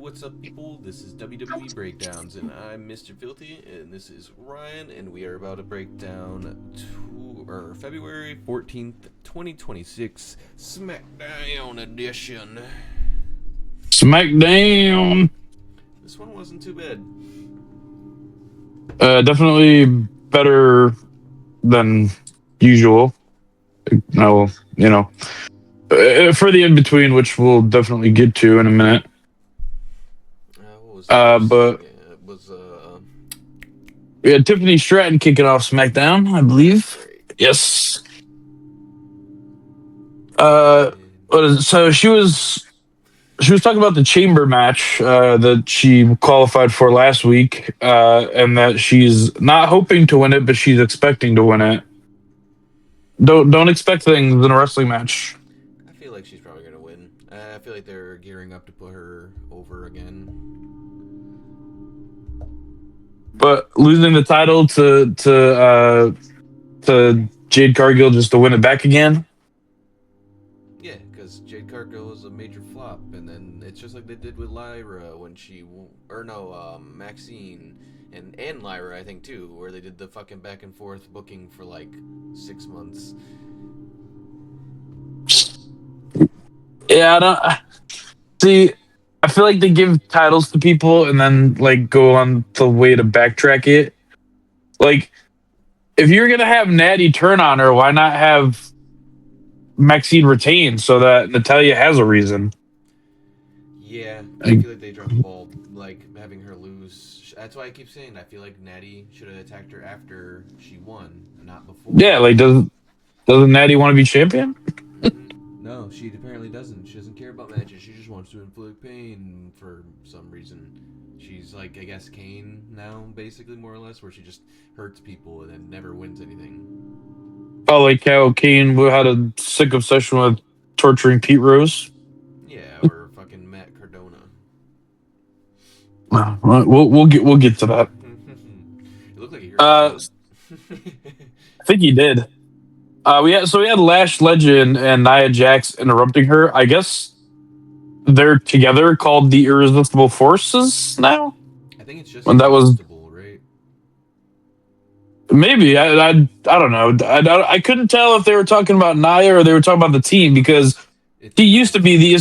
what's up, people? This is WWE Breakdowns, and I'm Mr. Filthy, and this is Ryan, and we are about to break down February 14th, 2026 Smackdown edition. Smackdown. This one wasn't too bad. Definitely better than usual. No, for the in between, which we'll definitely get to in a minute. What was But yeah, it was we had Tiffany Stratton kicking off SmackDown, I believe. right. Yes. So she was talking about the chamber match that she qualified for last week, and that she's not hoping to win it, but she's expecting to win it. Don't expect things in a wrestling match. I feel like she's probably gonna win. I feel like they're gearing up to put her over again. But losing the title to Jade Cargill just to win it back again. Yeah, because Jade Cargill was a major flop, and then it's just like they did with Lyra when Maxine and Lyra, I think too, where they did the fucking back and forth booking for like 6 months. Yeah, I don't see. I feel like they give titles to people and then like go on the way to backtrack it. Like, if you're gonna have Natty turn on her, why not have Maxine retain so that Natalia has a reason? Yeah, I Like, feel like they dropped the ball, like having her lose. That's why I keep saying I feel like Natty should have attacked her after she won, not before. yeah, like doesn't Natty want to be champion? No, she apparently doesn't. She doesn't care about matches. She just wants to inflict pain for some reason. She's like, I guess, Kane now, basically, more or less, where she just hurts people and then never wins anything. Oh, like how Kane had a sick obsession with torturing Pete Rose. Yeah, or fucking Matt Cardona. We'll get to that. It looked like he hurt I think he did. We had Lash Legend and Nia Jax interrupting her. I guess they're together called the Irresistible Forces now. I think it's just And that was irresistible, right? maybe I don't know. I couldn't tell if they were talking about Nia or they were talking about the team because It's he used to be the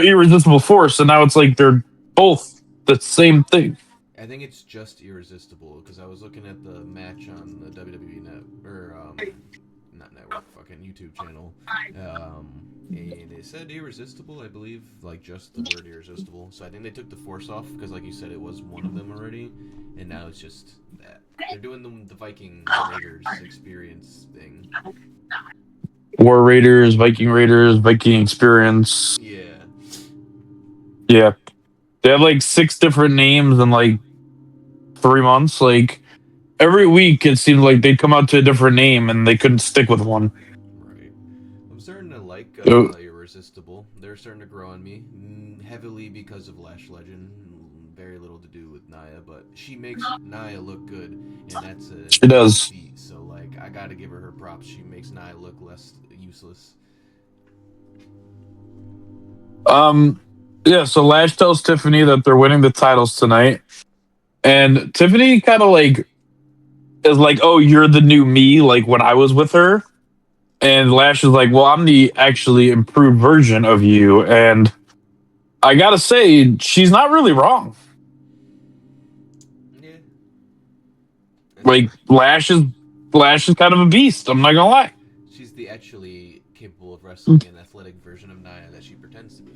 Irresistible Force, and now it's like they're both the same thing. I think it's just irresistible because I was looking at the match on the WWE net or not network, fucking YouTube channel, and it said irresistible. I believe like just the word irresistible. So I think they took the force off because, like you said, it was one of them already, and now it's just that they're doing the Viking Raiders experience thing. War Raiders, Viking Experience. Yeah. Yeah, they have like 6 different names in like 3 months. Like every week, it seemed like they'd come out to a different name and they couldn't stick with one. Right. I'm starting to like Uh, Irresistible. They're starting to grow on me heavily because of Lash Legend. Very little to do with Nia, but she makes Nia look good, and that's a She does. feat. So like, I gotta give her props. She makes Nia look less useless. Yeah. So Lash tells Tiffany that they're winning the titles tonight, and Tiffany kind of like is like, "Oh, you're the new me," like when I was with her. And Lash is like, "Well, I'm the actually improved version of you," and I gotta say, she's not really wrong. Yeah. Like Lash is kind of a beast. I'm not gonna lie. She's the actually capable of wrestling and athletic version of Nia that she pretends to be.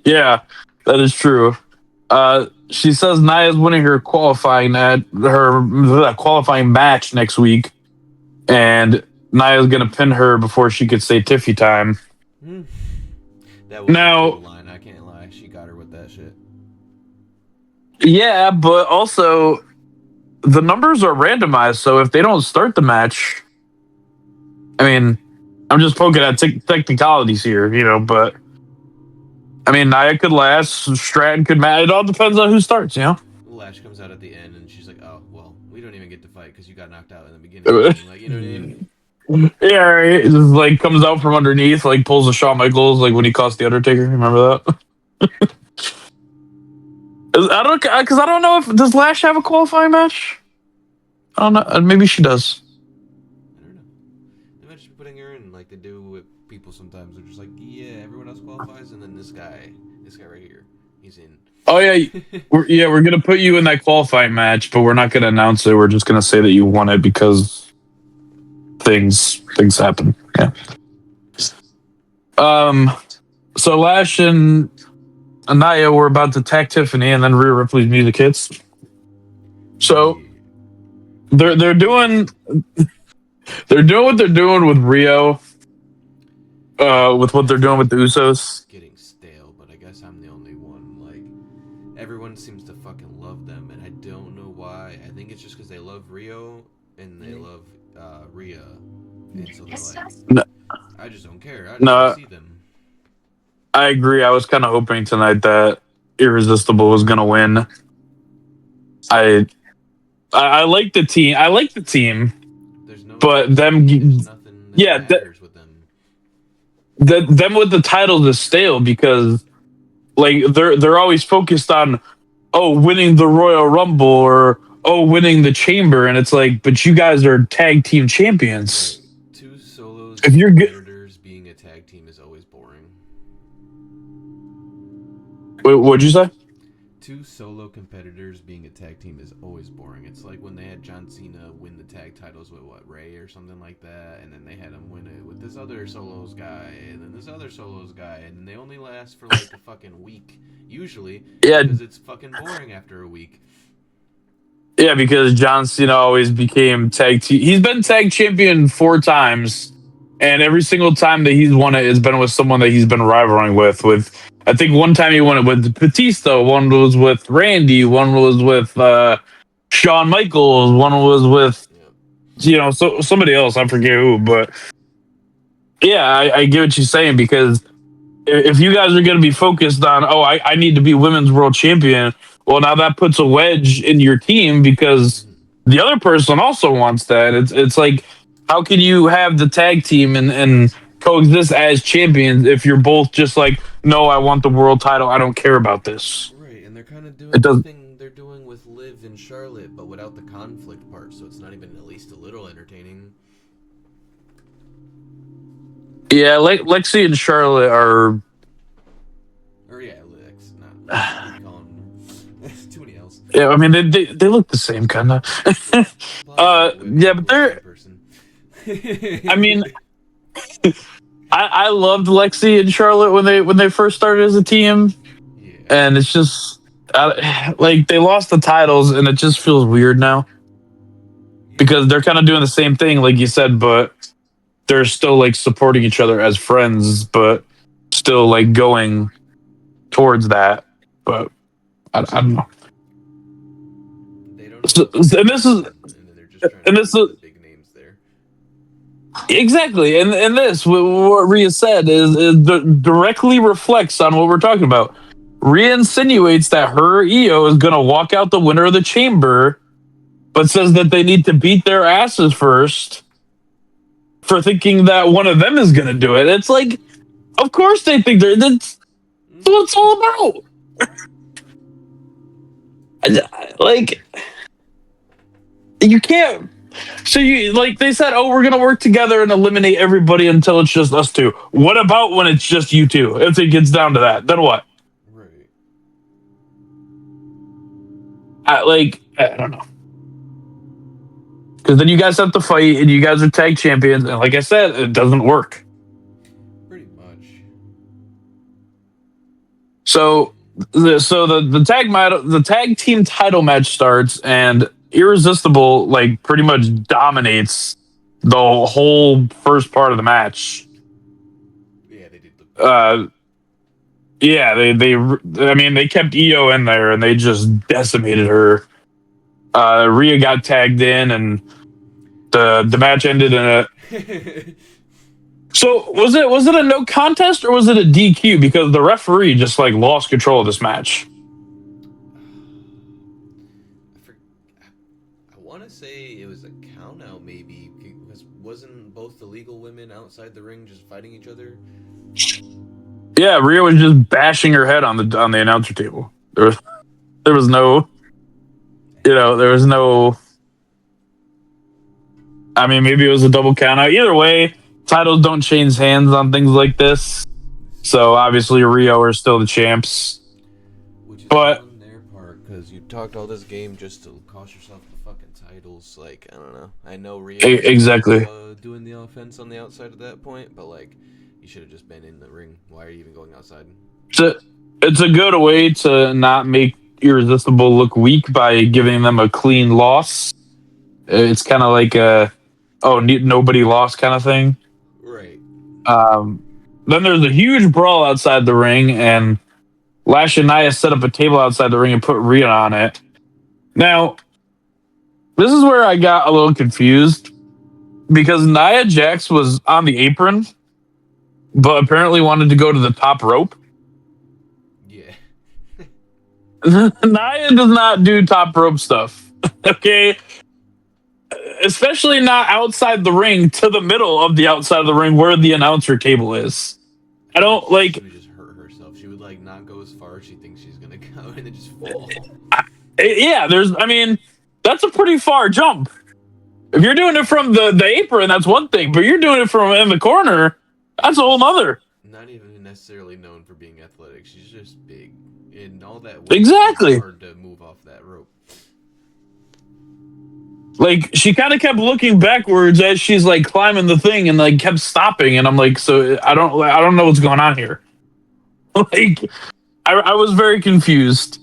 Yeah, that is true. She says Nia's winning her qualifying match next week, and Nia's gonna pin her before she could say Tiffy time. That was a Now, cool line. I can't lie. She got her with that shit. yeah, but also the numbers are randomized, so if they don't start the match, I mean, I'm just poking at technicalities here, but I mean, Nia could last, Stratton could match. It all depends on who starts. Lash comes out at the end, and she's like, "Oh, well, we don't even get to fight because you got knocked out in the beginning." Like, you know what I mean? Yeah, right. It just comes out from underneath, pulls a Shawn Michaels, when he cost the Undertaker. Remember that? I don't because I don't know if does Lash have a qualifying match. I don't know. Maybe she does. I don't know. They might just be putting her in like they do with people sometimes. They're just like, yeah, everyone else qualifies, and then this guy right here, he's in. Oh yeah, we're gonna put you in that qualifying match, but we're not gonna announce it. We're just gonna say that you won it because things happen. Yeah. So Lash and Anaya were about to attack Tiffany, and then Rhea Ripley's music hits. So they're doing what they're doing with Rio, with what they're doing with the Usos. It's getting stale, but I guess I'm the only one. Like, everyone seems to fucking love them, and I don't know why. I think it's just because they love Rio and they love Rhea, and so they're like, No, I just don't care. I just want no, to see them. I agree. I was kind of hoping tonight that Irresistible was gonna win. I like the team. I like the team, There's no but them, there's nothing that yeah, matters with them. them with the titles is stale because like they're always focused on winning the Royal Rumble or winning the Chamber, and it's like, but you guys are tag team champions. Right. Two solos If you're good, competitors being a tag team is always boring. what'd you say? Two solo competitors being a tag team is always boring. It's like when they had John Cena win the tag titles with Ray or something like that, and then they had him win it with this other solos guy, and then this other solos guy, and they only last for like a fucking week usually. Yeah, because it's fucking boring after a week. Yeah, because John Cena always became tag team. He's been tag champion 4 times, and every single time that he's won it has been with someone that he's been rivaling with. I think one time he won it with Batista, one was with Randy, one was with Shawn Michaels, one was with so somebody else. I forget who, but yeah, I get what you're saying because if you guys are going to be focused on, I need to be women's world champion, well, now that puts a wedge in your team because the other person also wants that. It's like, how can you have the tag team and coexist as champions if you're both just like, no, I want the world title. I don't care about this. Right, and they're kind of doing It the doesn't. thing they're doing with Liv and Charlotte, but without the conflict part, so it's not even at least a little entertaining. Yeah, Lexi and Charlotte are. Or yeah, Lex, not keep calling them. Too many else. Yeah, I mean they look the same kind of. Yeah, but they're. I mean, I loved Lexi and Charlotte when they first started as a team, and it's just like they lost the titles, and it just feels weird now because they're kind of doing the same thing, like you said, but they're still like supporting each other as friends, but still like going towards that. But I don't know. They don't know And this is they're just trying to this is big names there. exactly, and this what Rhea said is directly reflects on what we're talking about. Rhea insinuates that her EO is going to walk out the winner of the Chamber, but says that they need to beat their asses first for thinking that one of them is going to do it. It's like, of course they think that's what it's all about. Like, you can't. So you like they said, we're gonna work together and eliminate everybody until it's just us two. What about when it's just you two? If it gets down to that, then what? Right. I don't know. Because then you guys have to fight, and you guys are tag champions, and like I said, it doesn't work. Pretty much. So the tag team title match starts, and Irresistible like pretty much dominates the whole first part of the match. Yeah, they did. Yeah, I mean, they kept Io in there, and they just decimated her. Rhea got tagged in, and the match ended in a. So was it a no contest or was it a DQ? Because the referee just like lost control of this match. I want to say it was a count out, maybe, because wasn't both the legal women outside the ring just fighting each other? Yeah, Rhea was just bashing her head on the announcer table. There There was no, there was no. I mean, maybe it was a double count out. Either way, titles don't change hands on things like this. So obviously, Rio are still the champs. Which is good But on their part, because you talked all this game just to cost yourself the fucking titles. Like, I don't know. I know Rio was exactly, doing the offense on the outside at that point, but, like, you should have just been in the ring. Why are you even going outside? it's it's a good way to not make Irresistible look weak by giving them a clean loss. It's kind of like a nobody lost kind of thing. Right. Um, then there's a huge brawl outside the ring, and Lash and Nia set up a table outside the ring and put Rhea on it. Now, this is where I got a little confused because Nia Jax was on the apron, but apparently wanted to go to the top rope. Yeah. Nia does not do top rope stuff. Okay. Especially not outside the ring to the middle of the outside of the ring where the announcer table is. I don't like. She would just hurt herself. She would, like, not go as far as she thinks she's gonna go and then just fall. Yeah, I mean, that's a pretty far jump. If you're doing it from the apron, that's one thing, but you're doing it from in the corner, that's a whole nother. Not even necessarily known for being athletic. She's just big. And all that weight Exactly. is hard to move off that rope. Like, she kind of kept looking backwards as she's like climbing the thing and like kept stopping, and I'm like, so I don't know what's going on here. Like, I was very confused.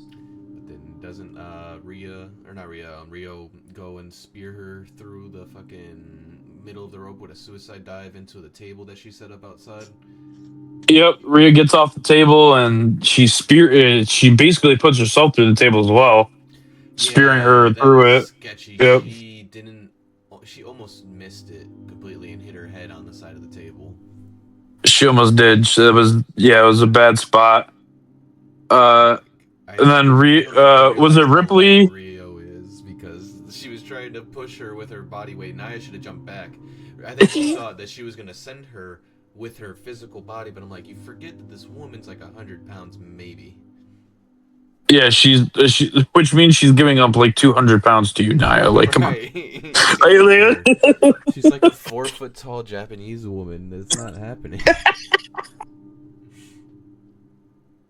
But then doesn't Rio go and spear her through the fucking middle of the rope with a suicide dive into the table that she set up outside? Yep, Rhea gets off the table and she basically puts herself through the table as well, spearing her that through was it. sketchy. Yep. She almost missed it completely and hit her head on the side of the table. She almost did. It was a bad spot. And then was it Ripley? Rio is because she was trying to push her with her body weight. Nia should have jumped back. I think she thought that she was gonna send her with her physical body, but I'm like, you forget that this woman's like 100 pounds, maybe. Yeah, which means she's giving up like 200 pounds to you, Nia. Like, come on. She's like a 4 foot tall Japanese woman. That's not happening.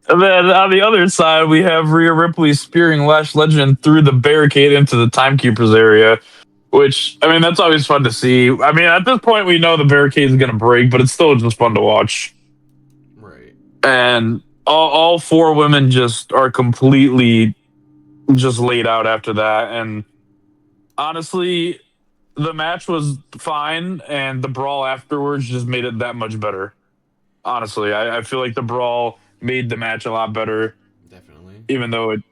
And then on the other side, we have Rhea Ripley spearing Lash Legend through the barricade into the Timekeepers area, which, I mean, that's always fun to see. I mean, at this point, we know the barricade is going to break, but it's still just fun to watch. Right. And all four women just are completely just laid out after that. And honestly, the match was fine, and the brawl afterwards just made it that much better. Honestly, I feel like the brawl made the match a lot better. Definitely. Even though it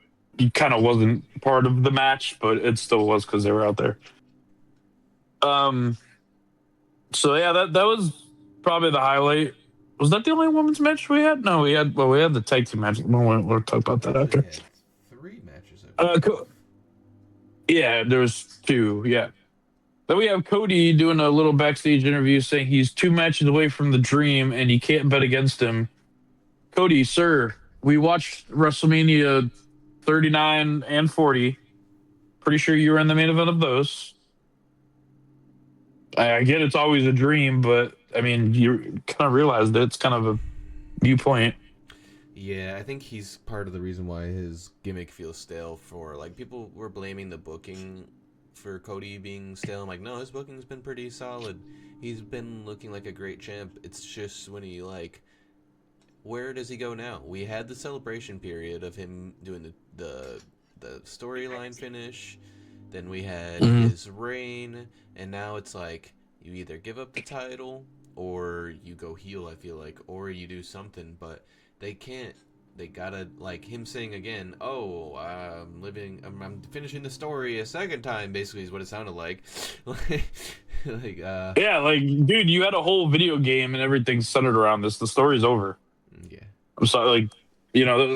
kind of wasn't part of the match, but it still was because they were out there. So yeah, that was probably the highlight. Was that the only women's match we had? No, we had the tag team match. We'll talk about that after. Had 3 matches. Yeah, there was 2. Yeah. Then we have Cody doing a little backstage interview saying he's 2 matches away from the dream and you can't bet against him. Cody, sir, we watched WrestleMania 39 and 40. Pretty sure you were in the main event of those. I get it's always a dream, but I mean, you kind of realized it's kind of a viewpoint. Yeah, I think he's part of the reason why his gimmick feels stale. For like, people were blaming the booking for Cody being stale. I'm like, no, his booking's been pretty solid. He's been looking like a great champ. It's just when he where does he go now? We had the celebration period of him doing the storyline finish. Then we had his reign, and now it's like you either give up the title or you go heel, I feel like, or you do something, but they can't. They gotta, like, him saying again, oh, I'm finishing the story a second time, basically, is what it sounded like. Yeah, like, dude, you had a whole video game and everything centered around this. The story's over. Yeah. I'm sorry, like,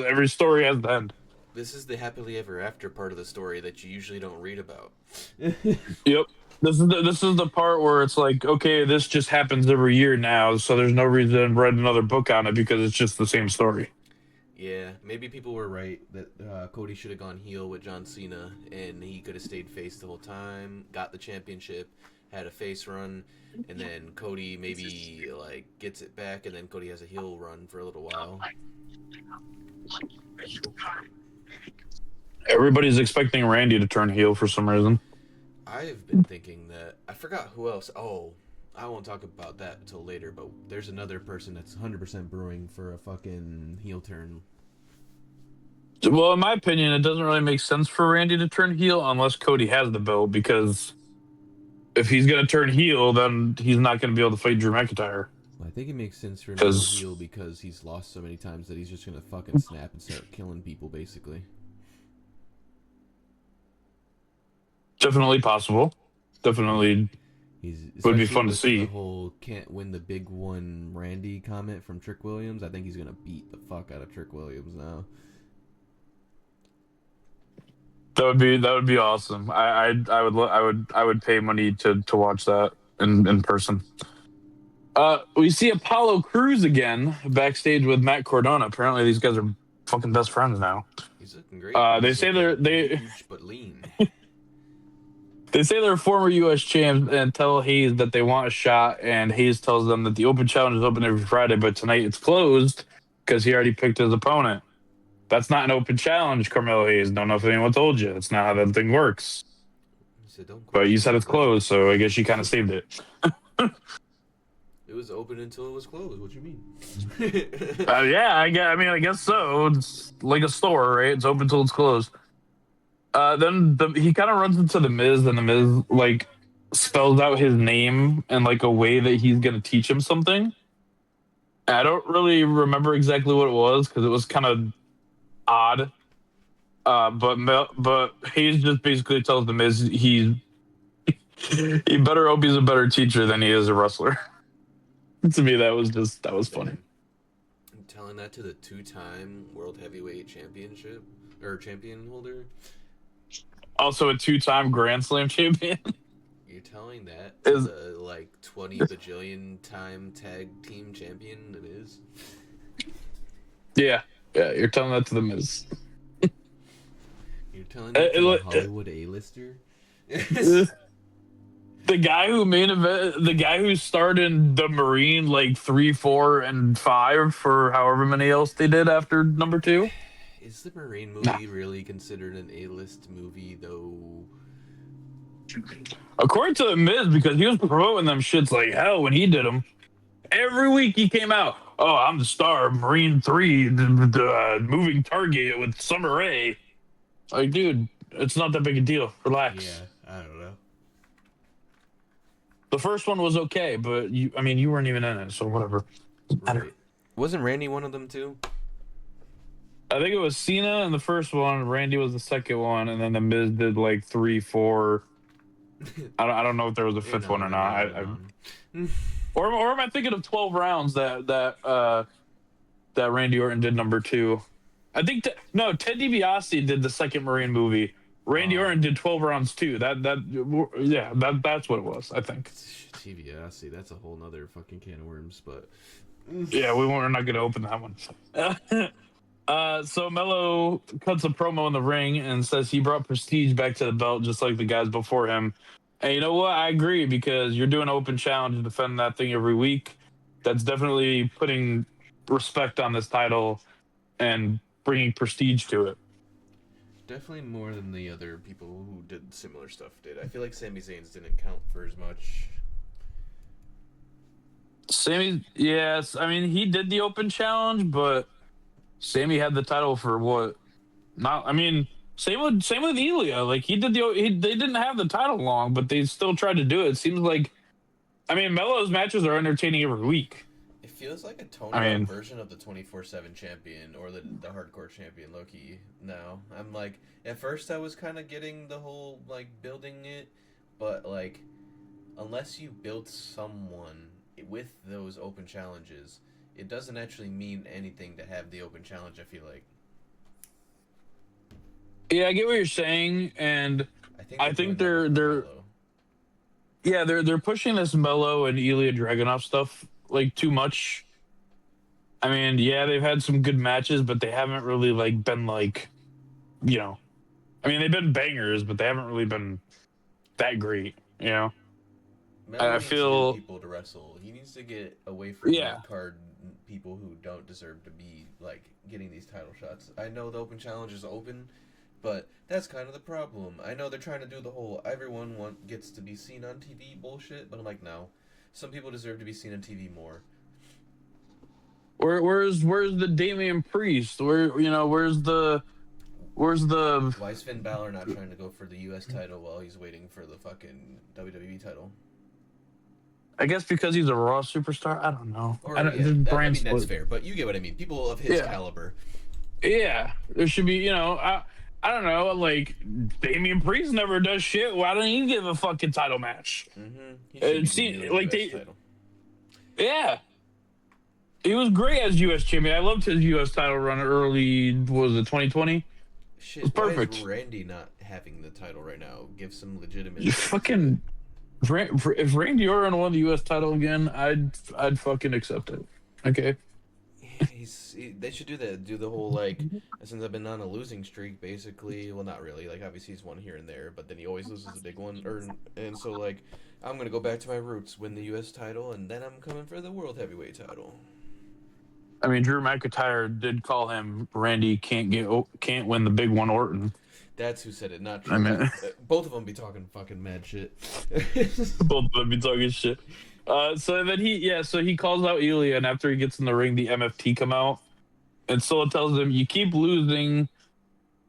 every story has the end. This is the happily ever after part of the story that you usually don't read about. Yep. This is the part where it's like, okay, this just happens every year now, so there's no reason to write another book on it because it's just the same story. Yeah, maybe people were right that Cody should have gone heel with John Cena, and he could have stayed face the whole time, got the championship, had a face run, and then Cody maybe like gets it back, and then Cody has a heel run for a little while. Everybody's expecting Randy to turn heel for some reason. I've been thinking that I forgot who else. Oh, I won't talk about that until later. But there's another person that's 100% brewing for a fucking heel turn. Well, in my opinion, it doesn't really make sense for Randy to turn heel unless Cody has the belt, because if he's going to turn heel, then he's not going to be able to fight Drew McIntyre. I think it makes sense for him to go Because heel because he's lost so many times that he's just gonna fucking snap and start killing people, basically. definitely possible. Definitely He's would be especially fun to with the see. whole "can't win the big one" Randy comment from Trick Williams. I think he's gonna beat the fuck out of Trick Williams now. That would be awesome. I would pay money to watch that in person. We see Apollo Cruz again backstage with Matt Cardona. Apparently, these guys are fucking best friends now. He's looking great. They He's say looking they huge but lean. they say they're former U.S. champs and tell Hayes that they want a shot. And Hayes tells them that the Open Challenge is open every Friday, but tonight it's closed because he already picked his opponent. That's not an open challenge, Carmelo Hayes. Don't know if anyone told you. That's not how that thing works. He said, "Don't But you question said my it's closed, abilities." so I guess you kind of saved it. It was open until it was closed. What you mean? Yeah, I guess so. It's like a store, right? It's open till it's closed. He kind of runs into the Miz, and the Miz like spells out his name in like a way that he's gonna teach him something. I don't really remember exactly what it was because it was kind of odd. But Hayes just basically tells the Miz he better hope he's a better teacher than he is a wrestler. To me, that was funny. Damn. I'm telling that to the two-time World Heavyweight Championship or champion holder. Also, a two-time Grand Slam champion. You're telling that to Is the like 20 bajillion time tag team champion it is? Yeah, yeah. You're telling that to the Miz. You're telling that to the It- Hollywood A-lister? the guy who main event, the guy who starred in the Marine like 3, 4, and 5 for however many else they did after number 2. Is the Marine Nah. movie really considered an A-list movie though? According to the Miz, because he was promoting them shits like hell when he did them. Every week he came out. Oh, I'm the star of Marine 3, the moving target with Summer Rae. Like, dude, it's not that big a deal. Relax. Yeah, I don't know. The first one was okay, but you weren't even in it, so whatever. Right. Wasn't Randy one of them too? I think it was Cena in the first one, Randy was the second one, and then the Miz did like 3, 4. I don't know if there was a fifth one or not. Or am I thinking of 12 rounds that Randy Orton did number 2? I think no, Ted DiBiase did the second Marine movie. Randy Orton did 12 rounds too. That's what it was, I think. TBS, that's a whole nother fucking can of worms, but Yeah, we're not gonna open that one. So Mello cuts a promo in the ring and says he brought prestige back to the belt just like the guys before him. And you know what? I agree, because you're doing an open challenge and defending that thing every week. That's definitely putting respect on this title and bringing prestige to it. definitely more than the other people who did similar stuff did. I feel like Sami Zayn's didn't count for as much. Sammy, yes, I mean he did the open challenge, but Sammy had the title for what? Not, I mean, same with Elia. Like they didn't have the title long, but they still tried to do it. It seems like, I mean, Melo's matches are entertaining every week. It feels like a toned-down version of the 24/7 champion or the hardcore champion, Loki. Now I'm like, at first I was kind of getting the whole like building it, but like, unless you build someone with those open challenges, it doesn't actually mean anything to have the open challenge. I feel like. Yeah, I get what you're saying, and I think they're they're pushing this Melo and Ilya Dragunov stuff like too much. I mean, yeah, they've had some good matches, but they haven't really like been like, you know, I mean, they've been bangers, but they haven't really been that great. You know, Melo I needs new feel, people to wrestle. He needs to get away from yeah. mid card people who don't deserve to be like getting these title shots. I know the open challenge is open, but that's kind of the problem. I know they're trying to do the whole gets to be seen on TV bullshit, but I'm like, no. Some people deserve to be seen on TV more. Where's the Damian Priest? Where's the Why is Finn Balor not trying to go for the U.S. title while he's waiting for the fucking WWE title? I guess because he's a Raw superstar. I don't know. I Or don't. yeah, The I brand mean that's split. fair, but you get what I mean. People of his Yeah, caliber. yeah. There should be. I don't know. Like Damian Priest never does shit. Why don't he give a fucking title match? Mm-hmm. He should be the See, new like U.S. they. title. Yeah, he was great as U.S. champion. I loved his U.S. title run early. What was it 2020? It was Shit, why is perfect. Randy not having the title right now? Give some legitimate You thing to it. fucking if Randy Orton won the U.S. title again, I'd fucking accept it. Okay. They should do that. Do the whole like, since I've been on a losing streak, basically. Well, not really. Like obviously he's won here and there, but then he always loses the big one. And so like, I'm gonna go back to my roots, win the U.S. title, and then I'm coming for the World Heavyweight title. I mean, Drew McIntyre did call him Randy can't win the big one Orton. That's who said it, not I Drew. mean, Both of them be talking fucking mad shit. both of them be talking shit. So he calls out Ilya, and after he gets in the ring, the MFT come out, and Solo tells him, "You keep losing,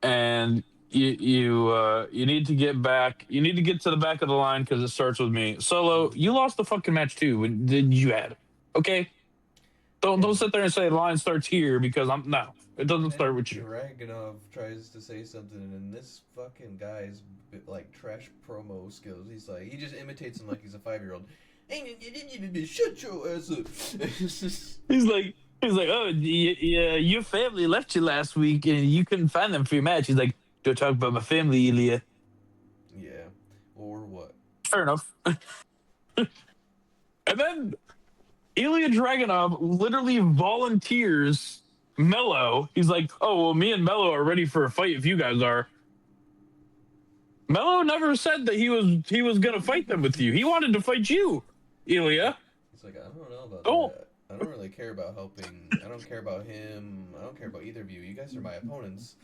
and you need to get back. You need to get to the back of the line because it starts with me." Solo, you lost the fucking match too. When did you had? Okay, don't And sit there and say the line starts here because I'm no. It doesn't start then with you. Dragunov tries to say something, and this fucking guy's like trash promo skills. He's like, he just imitates him like he's a 5-year-old. Shut your ass up. He's like, oh, yeah, your family left you last week and you couldn't find them for your match. He's like, don't talk about my family, Ilya. Yeah, or what? Fair enough. And then Ilya Dragunov literally volunteers Mello. He's like, oh, well, me and Mello are ready for a fight if you guys are. Mello never said that he was gonna fight them with you. He wanted to fight you, Ilya. He's like, I don't know about Oh, that. I don't really care about helping. I don't care about him. I don't care about either of you. You guys are my opponents.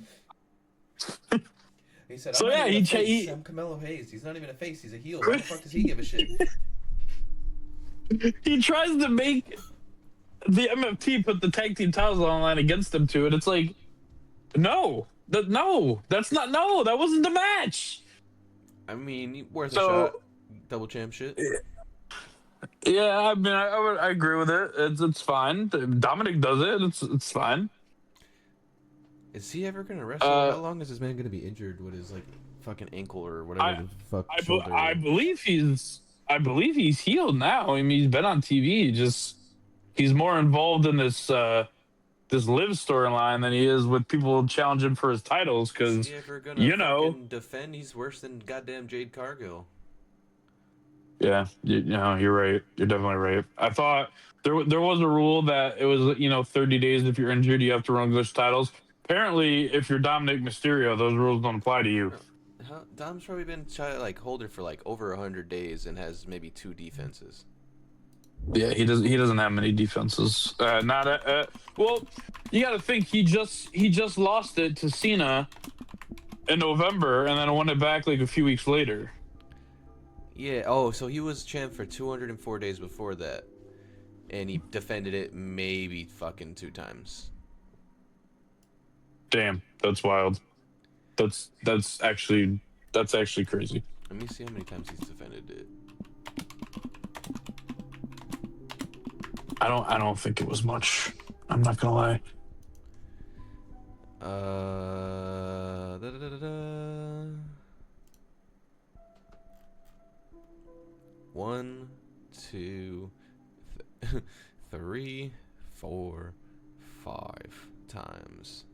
He said, I'm so not yeah, even a face. he I'm Camelo Hayes. He's not even a face. He's a heel. Why the fuck does he give a shit? he tries to make the MFT put the tag team titles on the line against them too, and it's like, no, that's not no, that wasn't the match. I mean, worth a So shot. Double champ shit. yeah, I mean, I agree with it. It's fine. Dominic does it. It's fine. Is he ever gonna wrestle? How long is this man gonna be injured with his like fucking ankle or whatever I the fuck shoulder? I believe he's healed now. I mean, he's been on TV. Just he's more involved in this live storyline than he is with people challenging for his titles. Is Because he ever gonna you know, fucking defend? He's worse than goddamn Jade Cargill. yeah, you're right. You're definitely right. I thought there was a rule that it was 30 days if you're injured, you have to run those titles. Apparently, if you're Dominic Mysterio, those rules don't apply to you. Dom's probably been holder for like over 100 days and has maybe 2 defenses. Yeah, he doesn't have many defenses. Not well, you got to think he just lost it to Cena in November and then won it back like a few weeks later. Yeah. Oh, so he was champ for 204 days before that, and he defended it maybe fucking 2 times. Damn, that's wild. That's actually crazy. Let me see how many times he's defended it. I don't think it was much. I'm not gonna lie. Da, da, da, da, da. 1, 2, 3, 4, 5 times.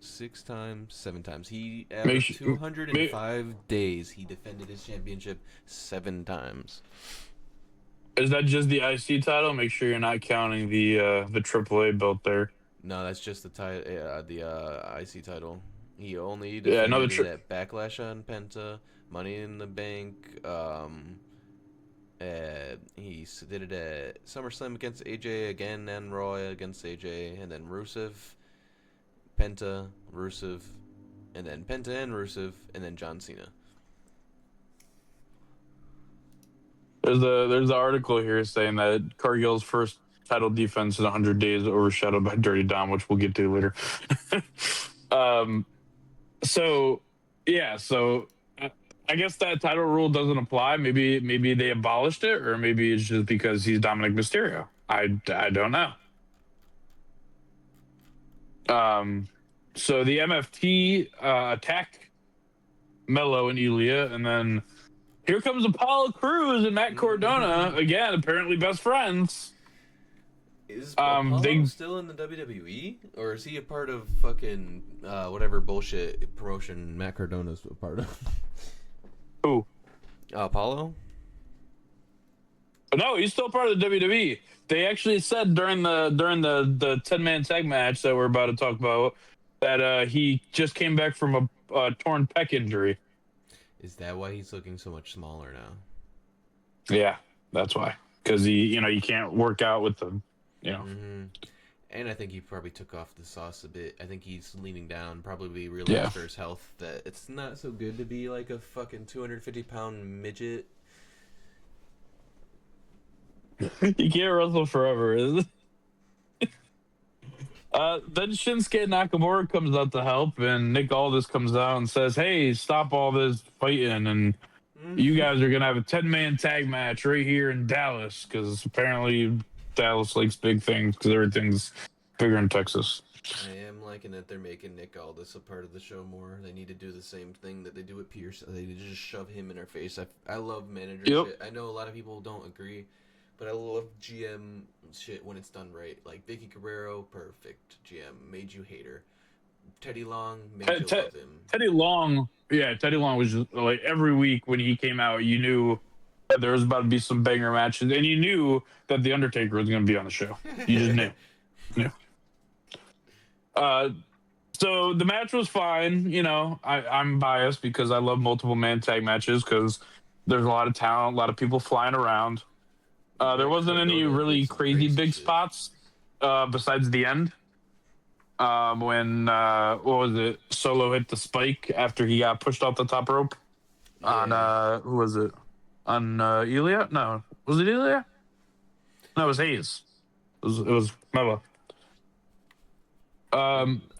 6 times, 7 times. He averaged 205 days. He defended his championship 7 times. Is that just the IC title? Make sure you're not counting the AAA belt there. No, that's just the IC title. He only Yeah, no, defended it at Backlash on Penta, Money in the Bank. He did it at SummerSlam against AJ again, and Raw against AJ, and then Rusev, Penta, Rusev, and then Penta and Rusev, and then John Cena. there's the article here saying that Cargill's first title defense in 100 days overshadowed by Dirty Dom, which we'll get to later. um, so yeah, so I guess that title rule doesn't apply. Maybe they abolished it, or maybe it's just because he's Dominic Mysterio. I don't know. So the MFT attack Mello and Ilya, and then here comes Apollo Crews and Matt Cardona again. Apparently best friends. Is Apollo still in the WWE, or is he a part of fucking whatever bullshit promotion Matt Cardona's a part of? Who? Apollo? No, he's still part of the WWE. They actually said during the 10-man tag match that we're about to talk about that he just came back from a torn pec injury. Is that why he's looking so much smaller now? Yeah, that's why. Because you can't work out with the, Mm-hmm. And I think he probably took off the sauce a bit. I think he's leaning down, probably realized for his health that it's not so good to be like a fucking 250-pound midget. You can't wrestle forever, is it? Then Shinsuke Nakamura comes out to help, and Nick Aldis comes out and says, "Hey, stop all this fighting, and you guys are gonna have a 10-man tag match right here in Dallas, because apparently Dallas likes big things because everything's bigger in Texas." I am liking that they're making Nick Aldis a part of the show more. They need to do the same thing that they do with Pierce. They need to just shove him in our face. I love manager shit. I know a lot of people don't agree, but I love GM shit when it's done right. Like Vicky Guerrero, perfect GM, made you hate her. Teddy Long made you love him. Teddy Long was just like every week when he came out, you knew that there was about to be some banger matches, and you knew that the Undertaker was going to be on the show. You just knew. So the match was fine. I'm biased because I love multiple man tag matches because there's a lot of talent, a lot of people flying around. There wasn't any really crazy big spots besides the end when what was it? Solo hit the spike after he got pushed off the top rope on who was it? On Ilya? No, was it Ilya? No, it was Hayes. It was Mella.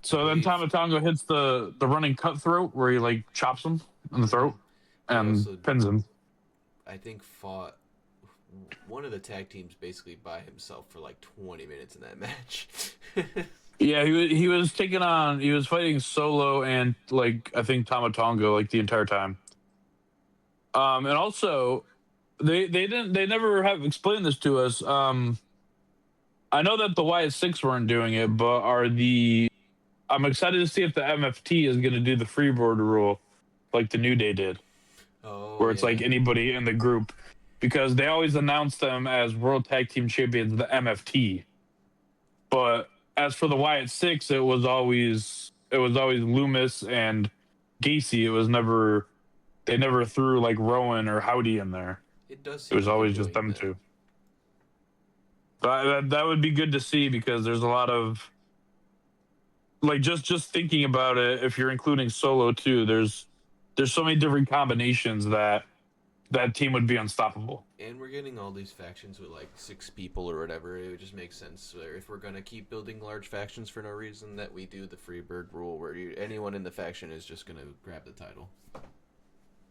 So then Tama Tonga hits the running cutthroat where he like chops him in the throat and pins him. I think fought one of the tag teams basically by himself for like 20 minutes in that match. Yeah, he was fighting Solo and like I think Tama Tonga like the entire time. And also they never have explained this to us. I know that the Wyatt Six weren't doing it, but I'm excited to see if the MFT is going to do the freeboard rule like the New Day did. Where it's like anybody in the group, because they always announce them as World Tag Team Champions, the MFT. But as for the Wyatt Six, it was always Loomis and Gacy. They never threw like Rowan or Howdy in there. It was always just them two. But that would be good to see because there's a lot of like just thinking about it. If you're including Solo too, there's so many different combinations that team would be unstoppable. And we're getting all these factions with like 6 people or whatever. It would just make sense if we're gonna keep building large factions for no reason that we do the Freebird rule where anyone in the faction is just gonna grab the title.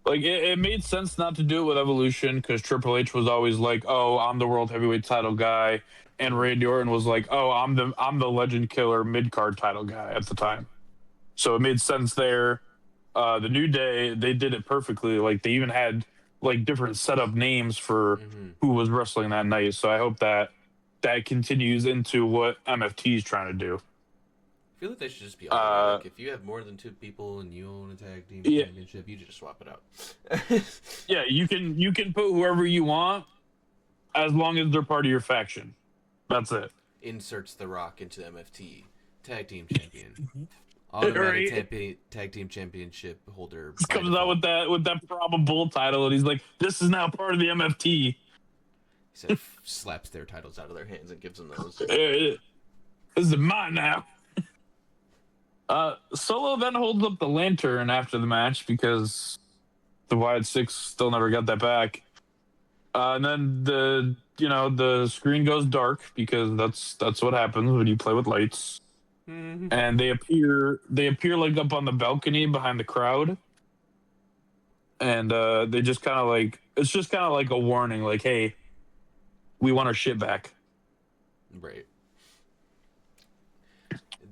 Like it made sense not to do it with Evolution because Triple H was always like, "Oh, I'm the world heavyweight title guy," and Randy Orton was like, "Oh, I'm the Legend Killer mid card title guy" at the time. So it made sense there. The New Day, they did it perfectly. Like they even had like different setup names for who was wrestling that night. So I hope that continues into what MFT is trying to do. I feel like they should just be automatic. If you have more than 2 people and you own a tag team championship, you just swap it out. Yeah, you can put whoever you want. as long as they're part of your faction. That's it. Inserts The Rock into MFT. Tag team champion. Right? Automatic tag team championship holder Just by comes out default. with that probable title, and he's like, "This is now part of the MFT." He said, slaps their titles out of their hands and gives them those. This is mine now. Solo then holds up the lantern after the match because the Wyatt Six still never got that back. And then the screen goes dark because that's what happens when you play with lights. And they appear like up on the balcony behind the crowd. And they just kind of like, it's just kind of like a warning, like, hey, we want our shit back. Right.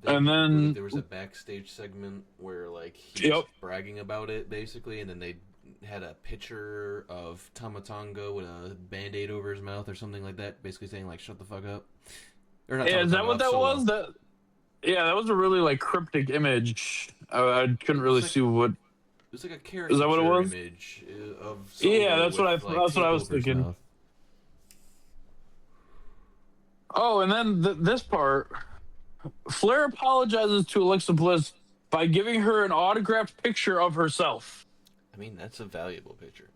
And then there was a backstage segment where like he was bragging about it basically, and then they had a picture of Tama Tonga with a band-aid over his mouth or something like that, basically saying like shut the fuck up. Or not is that what that Solo. was? That was a really like cryptic image. I couldn't really see what. It was like a caricature Is that what it was? image of Solo. Yeah, that's what that's what I was thinking. Mouth. Oh, and then this part, Flair apologizes to Alexa Bliss by giving her an autographed picture of herself. I mean, that's a valuable picture.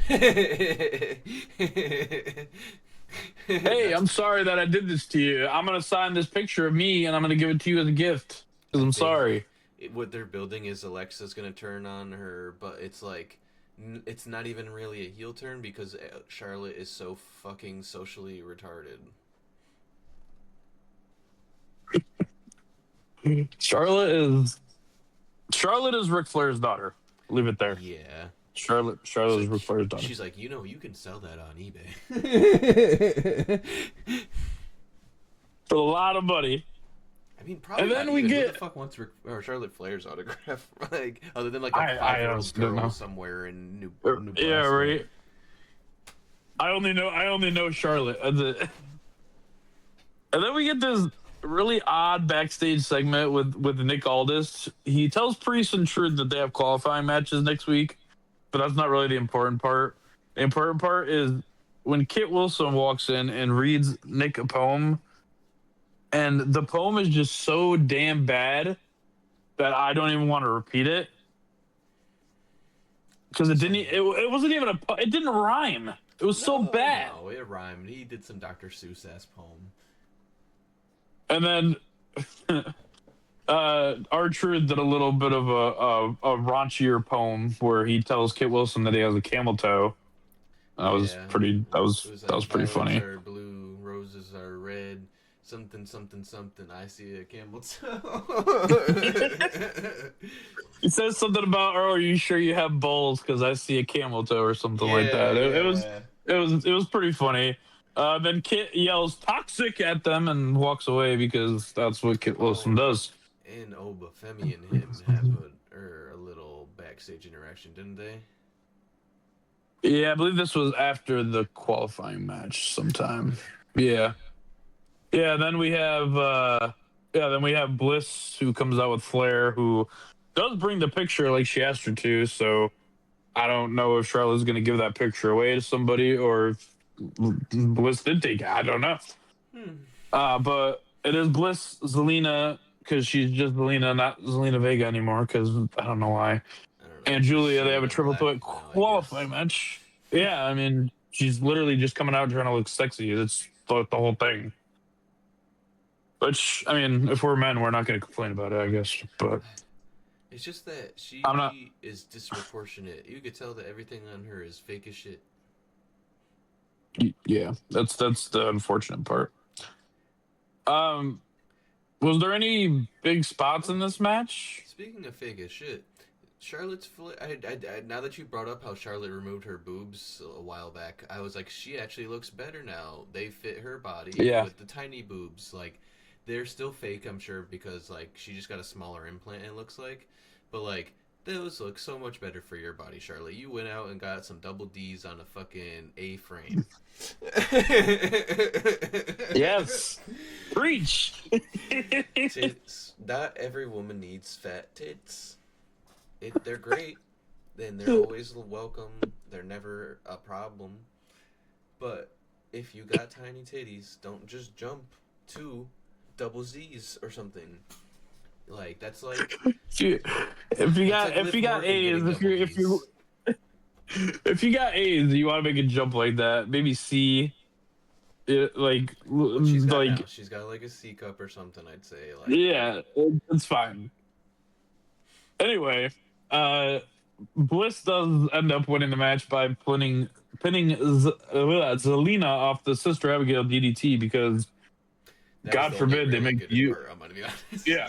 Hey, I'm sorry that I did this to you. I'm going to sign this picture of me, and I'm going to give it to you as a gift. Because I'm sorry. What they're building is Alexa's going to turn on her, but it's like, it's not even really a heel turn because Charlotte is so fucking socially retarded. Charlotte is Ric Flair's daughter. Leave it there. Yeah. Charlotte is Ric Flair's daughter. She's like, you can sell that on eBay. For a lot of money. I mean, probably. And then we get who the fuck wants Charlotte Flair's autograph, like other than like a 5-year-old girl somewhere in Nebraska. Yeah, right. I only know Charlotte. And then we get this really odd backstage segment with Nick Aldis. He tells Priest and Truth that they have qualifying matches next week, but that's not really the important part. The important part is when Kit Wilson walks in and reads Nick a poem, and the poem is just so damn bad that I don't even want to repeat it because it wasn't even it didn't rhyme. It was so bad. No, it rhymed. He did some Dr. Seuss ass poem. And then R-Truth did a little bit of a raunchier poem where he tells Kit Wilson that he has a camel toe. That was pretty funny. Are blue, roses are red, something something something. I see a camel toe. He says something about, "Oh, are you sure you have balls? Because I see a camel toe," or something like that. It was pretty funny. Then Kit yells "toxic" at them and walks away because that's what Kit Wilson does. And Obafemi and him have a little backstage interaction, didn't they? Yeah, I believe this was after the qualifying match sometime. Yeah. Then we have Bliss who comes out with Flair, who does bring the picture like she asked her to. So I don't know if Charlotte's going to give that picture away to somebody or if Bliss did take it. I don't know. But it is Bliss Zelina because she's just Zelina, not Zelina Vega anymore. Because I don't know why. And Julia, they have a triple threat qualifying match. Yeah, I mean, she's literally just coming out trying to look sexy. That's the whole thing. Which, I mean, if we're men, we're not going to complain about it, I guess. But it's just that she is disproportionate. You could tell that everything on her is fake as shit. Yeah, that's the unfortunate part. Was there any big spots in this match? Speaking of fake as shit, Charlotte's now that you brought up how Charlotte removed her boobs a while back, I was like, she actually looks better now. They fit her body with the tiny boobs. Like, they're still fake, I'm sure, because like she just got a smaller implant, it looks like. But like, those look so much better for your body, Charlotte. You went out and got some double D's on a fucking A-frame. Yes. Preach. Tits. Not every woman needs fat tits. They're great. Then they're always welcome. They're never a problem. But if you got tiny titties, don't just jump to double Z's or something. Like that's like If you that's got like if Liv you got Morgan A's, getting double G's. if you got A's, you want to make a jump like that. Maybe C, What she's got now, like she's got like a C cup or something. I'd say like yeah, it's fine. Anyway, uh, Bliss does end up winning the match by pinning Zelina off the Sister Abigail DDT because that was God the only forbid they really make good you part. I'm gonna be honest. yeah.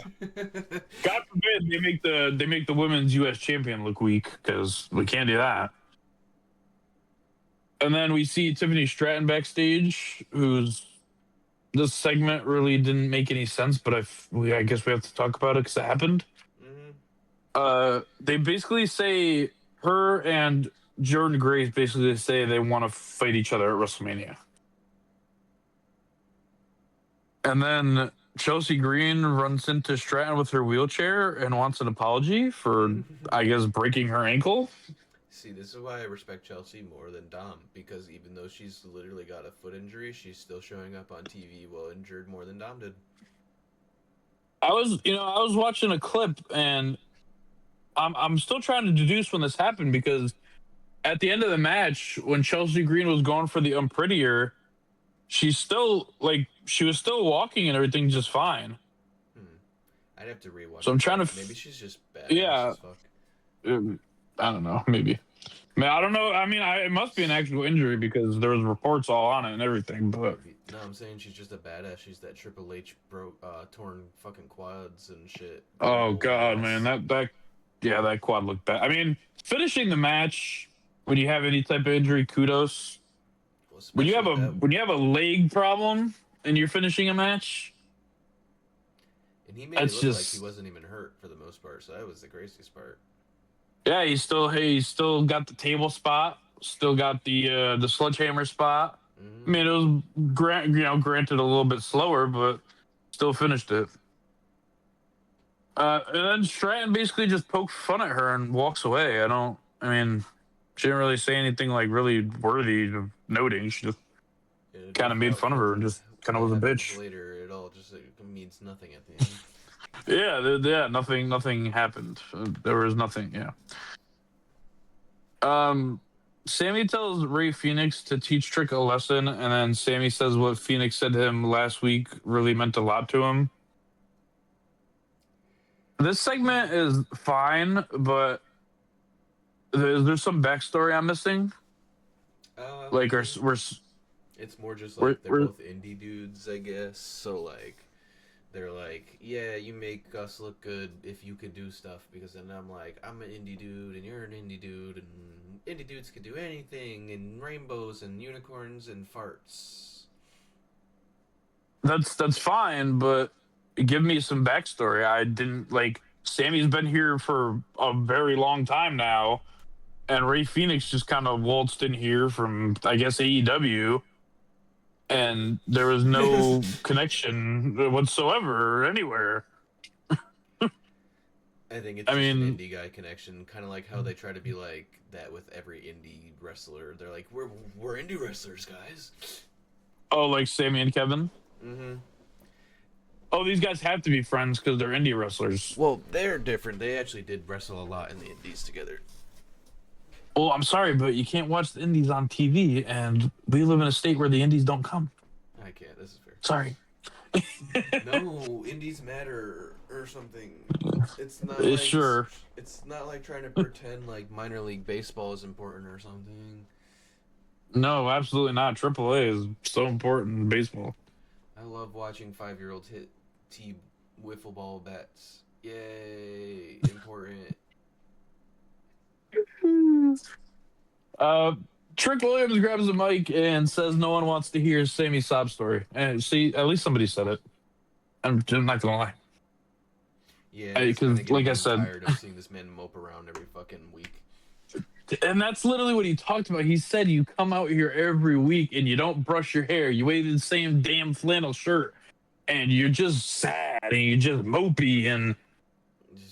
God forbid they make the women's U.S. champion look weak because we can't do that. And then we see Tiffany Stratton backstage, who's this segment really didn't make any sense, but I guess we have to talk about it because it happened. Mm-hmm. They basically say her and Jordan Grace basically say they want to fight each other at WrestleMania. And then Chelsea Green runs into Stratton with her wheelchair and wants an apology for, I guess, breaking her ankle. See, this is why I respect Chelsea more than Dom, because even though she's literally got a foot injury, she's still showing up on TV well injured more than Dom did. I was watching a clip and I'm still trying to deduce when this happened because at the end of the match, when Chelsea Green was going for the unprettier, she was still walking and everything just fine. Hmm. I'd have to rewatch So I'm it, trying but to, maybe she's just badass yeah, as fuck. I don't know, maybe. I mean, I don't know. I mean, it must be an actual injury because there was reports all on it and everything. But Maybe. No, I'm saying she's just a badass. She's that Triple H torn fucking quads and shit. Big oh old god, man, ass. that quad looked bad. I mean, finishing the match when you have any type of injury, kudos. Well, especially with that. When you have a leg problem and you're finishing a match, And he made it that's look like he just wasn't even hurt for the most part, so that was the craziest part. yeah. He's still got the table spot, still got the sledgehammer spot. I Mm-hmm. mean, it was granted a little bit slower, but still finished it. And then Stratton basically just pokes fun at her and walks away. I mean, she didn't really say anything like really worthy of noting. She just kind of made fun of her and just kind of What was a happens bitch. later, it all just means nothing at the end. Yeah, yeah, nothing happened. There was nothing. Yeah. Um, Sammy tells Ray Phoenix to teach Trick a lesson, and then Sammy says what Phoenix said to him last week really meant a lot to him. This segment is fine, but there's some backstory I'm missing. Like, It's more just like they're we're both indie dudes, I guess. So like, they're like, yeah, you make us look good if you can do stuff. Because then I'm like, I'm an indie dude and you're an indie dude, and indie dudes can do anything, and rainbows and unicorns and farts. that's fine, but give me some backstory. I didn't like Sammy's been here for a very long time now, and Ray Phoenix just kind of waltzed in here from I guess AEW, and there was no connection whatsoever anywhere. I think it's I just an mean, indie guy connection, kind of like how they try to be like that with every indie wrestler. They're like, we're indie wrestlers, guys. oh, like Sammy and Kevin. Mm-hmm. Oh, these guys have to be friends because they're indie wrestlers. Well, they're different. They actually did wrestle a lot in the indies together. Well, I'm sorry, but you can't watch the indies on TV, and we live in a state where the indies don't come. I can't. This is fair. Sorry. No, indies matter or something. It's not It's like sure. it's not like trying to pretend like minor league baseball is important or something. No, absolutely not. AAA is so important in baseball. I love watching 5-year-olds hit T wiffle ball bats. Yay, important. Uh, Trick Williams grabs the mic and says no one wants to hear Sammy's sob story. And see, at least somebody said it. I'm not gonna lie. Yeah, it's kind of Because, like I getting said, tired of seeing this man mope around every fucking week. and that's literally what he talked about. He said you come out here every week and you don't brush your hair. You wear the same damn flannel shirt, and you're just sad and you're just mopey. And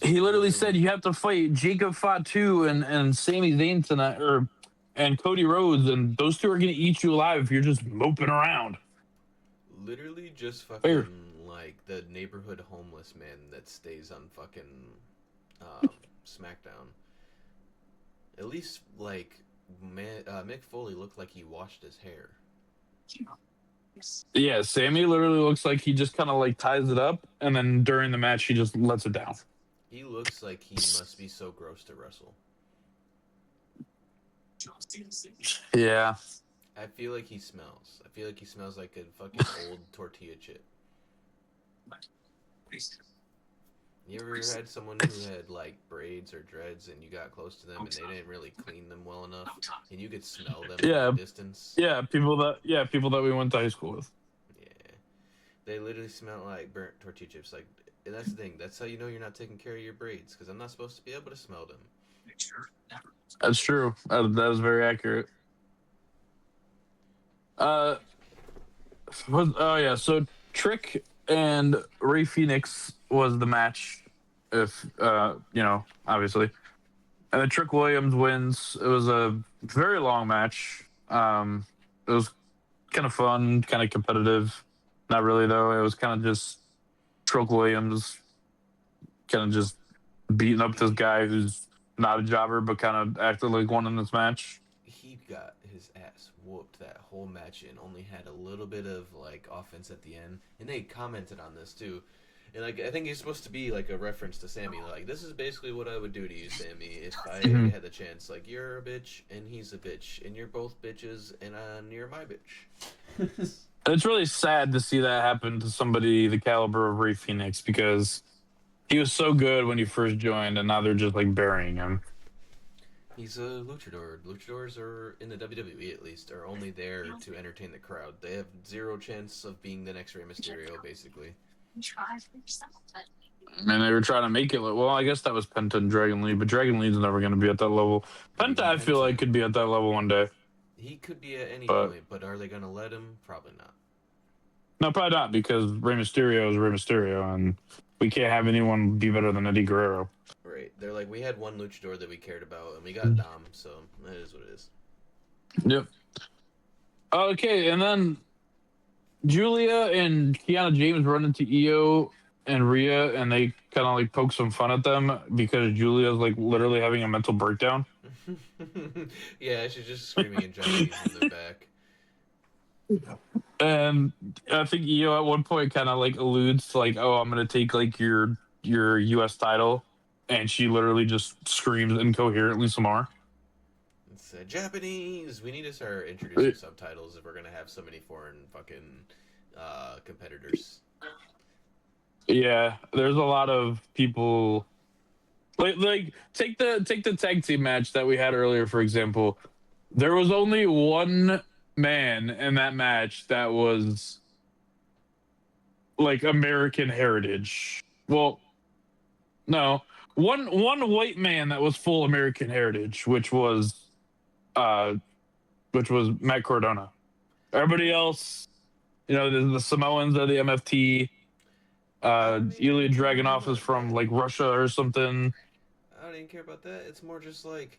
he literally said you have to fight Jacob Fatu and Sami Zayn tonight, or and Cody Rhodes, and those two are going to eat you alive if you're just moping around. Literally just Fair. fucking like the neighborhood homeless man that stays on fucking Smackdown. At least like Mick Foley looked like he washed his hair. Yeah, Sammy literally looks like he just kind of like ties it up, and then during the match he just lets it down. He looks like he must be so gross to wrestle. Yeah. I feel like he smells. I feel like he smells like a fucking old tortilla chip. You ever had someone who had like braids or dreads and you got close to them and they didn't really clean them well enough and you could smell them from a Yeah. distance? People that we went to high school with. Yeah. They literally smell like burnt tortilla chips. Like, and that's the thing. That's how you know you're not taking care of your braids because I'm not supposed to be able to smell them. That's true. That is very accurate. Uh, oh yeah. So Trick and Ray Phoenix was the match. If obviously, and then Trick Williams wins. It was a very long match. It was kind of fun, kind of competitive. Not really though. It was kind of just Trick Williams kind of just beating up this guy who's not a jobber, but kind of acted like one in this match. He got his ass whooped that whole match and only had a little bit of like offense at the end. And they commented on this too. And like I think it's supposed to be like a reference to Sami. Like this is basically what I would do to you, Sami, if I had the chance. Like you're a bitch and he's a bitch, and you're both bitches, and you're my bitch. It's really sad to see that happen to somebody the caliber of Ray Phoenix because he was so good when he first joined, and now they're just like burying him. He's a luchador. Luchadors are in the WWE at least are only there to entertain the crowd. They have zero chance of being the next Rey Mysterio, basically. And they were trying to make it. Well, I guess that was Penta and Dragon Lee, but Dragon Lee's never going to be at that level. Penta, Even I feel like Penta, could be at that level one day, he could be at any but point, but are they going to let him? Probably not. no, probably not because Rey Mysterio is Rey Mysterio, and we can't have anyone be better than Eddie Guerrero. Right. They're like, we had one luchador that we cared about, and we got Dom, so that is what it is. Yep. Okay, and then Julia and Kiana James run into Io and Rhea, and they kind of like poke some fun at them because Julia's like literally having a mental breakdown. Yeah, she's just screaming in Japanese from their back. And I think Io at one point kind of like alludes to like, "Oh, I'm gonna take like your U.S. title," and she literally just screams incoherently some more. It's Japanese. We need to start introducing subtitles if we're gonna have so many foreign fucking competitors. Yeah, there's a lot of people like take the tag team match that we had earlier for example. There was only one man in that match that was like American heritage. Well, no, one white man that was full American heritage, uh which was Matt Cardona. Everybody else, the Samoans are the MFT. I don't Ilya even care Dragunov is about from that. like Russia or something. I don't even care about that. It's more just like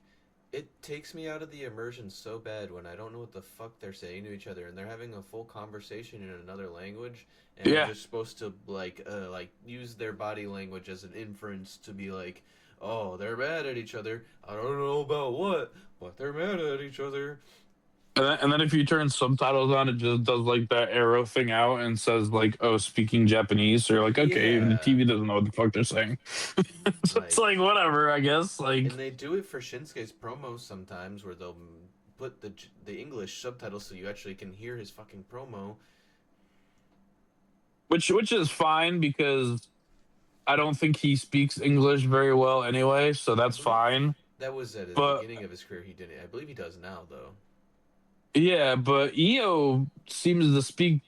it takes me out of the immersion so bad when I don't know what the fuck they're saying to each other and they're having a full conversation in another language and I'm Yeah, just supposed to like use their body language as an inference to be like, "Oh, they're mad at each other. I don't know about what, but they're mad at each other." and then if you turn subtitles on, it just does like that arrow thing out and says like, "Oh, speaking Japanese." So you're like, okay, the Yeah. TV doesn't know what the fuck they're saying. So it's Like like whatever, I guess. and Like they do it for Shinsuke's promos sometimes where they'll put the English subtitles so you actually can hear his fucking promo. which is fine because I don't think he speaks English very well anyway, so I that's believe fine. that was at the But beginning of his career. He didn't. I believe he does now, though. yeah, but Io seems to speak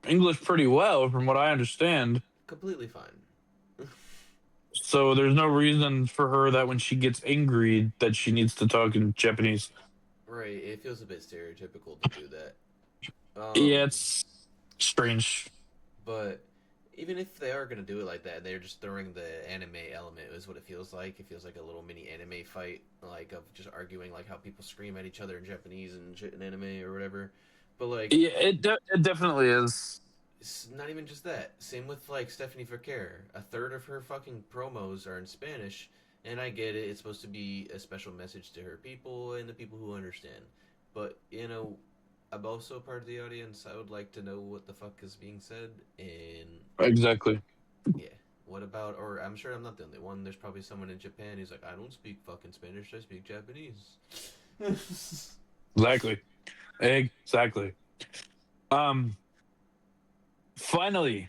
English pretty well, from what I understand. Completely fine. So there's no reason for her that when she gets angry that she needs to talk in Japanese. Right. It feels a bit stereotypical to do that. Yeah, it's strange. But even if they are gonna do it like that, they're just throwing the anime element. Is what it feels like. It feels like a little mini anime fight, like of just arguing like how people scream at each other in Japanese and shit in anime or whatever. But like, Yeah, it definitely is. it's not even just that. Same with like Stephanie Ferker. A third of her fucking promos are in Spanish, and I get it. It's supposed to be a special message to her people and the people who understand. But I'm also part of the audience. I would like to know what the fuck is being said. And Exactly. yeah, what about? Or I'm sure I'm not the only one. There's probably someone in Japan who's like, I don't speak fucking Spanish. I speak Japanese. Exactly. Exactly. Um. Finally,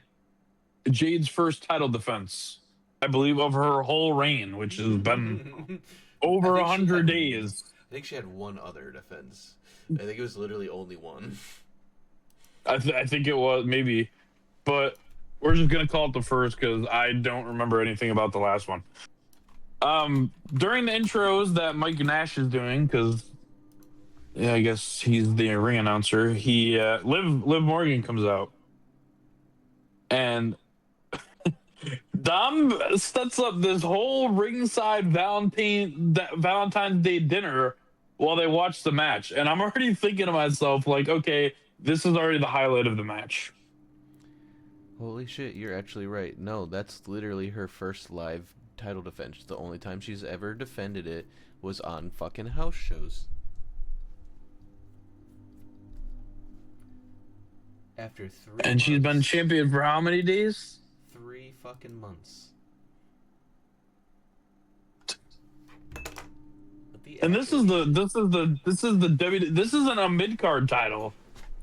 Jade's first title defense, I believe, of her whole reign, which has been I over think she had. 100 days. I think she had one other defense. I think it was literally only one. I think it was maybe, but we're just gonna call it the first because I don't remember anything about the last one. During the intros that Mike Nash is doing, because yeah, I guess he's the ring announcer. He Liv Morgan comes out, and Dom sets up this whole ringside Valentine's Day dinner while they watch the match, and I'm already thinking to myself like, okay, this is already the highlight of the match. Holy shit, you're actually right. No, that's literally her first live title defense. The only time she's ever defended it was on fucking house shows. After 3 And she's been months. champion for how many days? 3 fucking months. And this isn't a mid card title.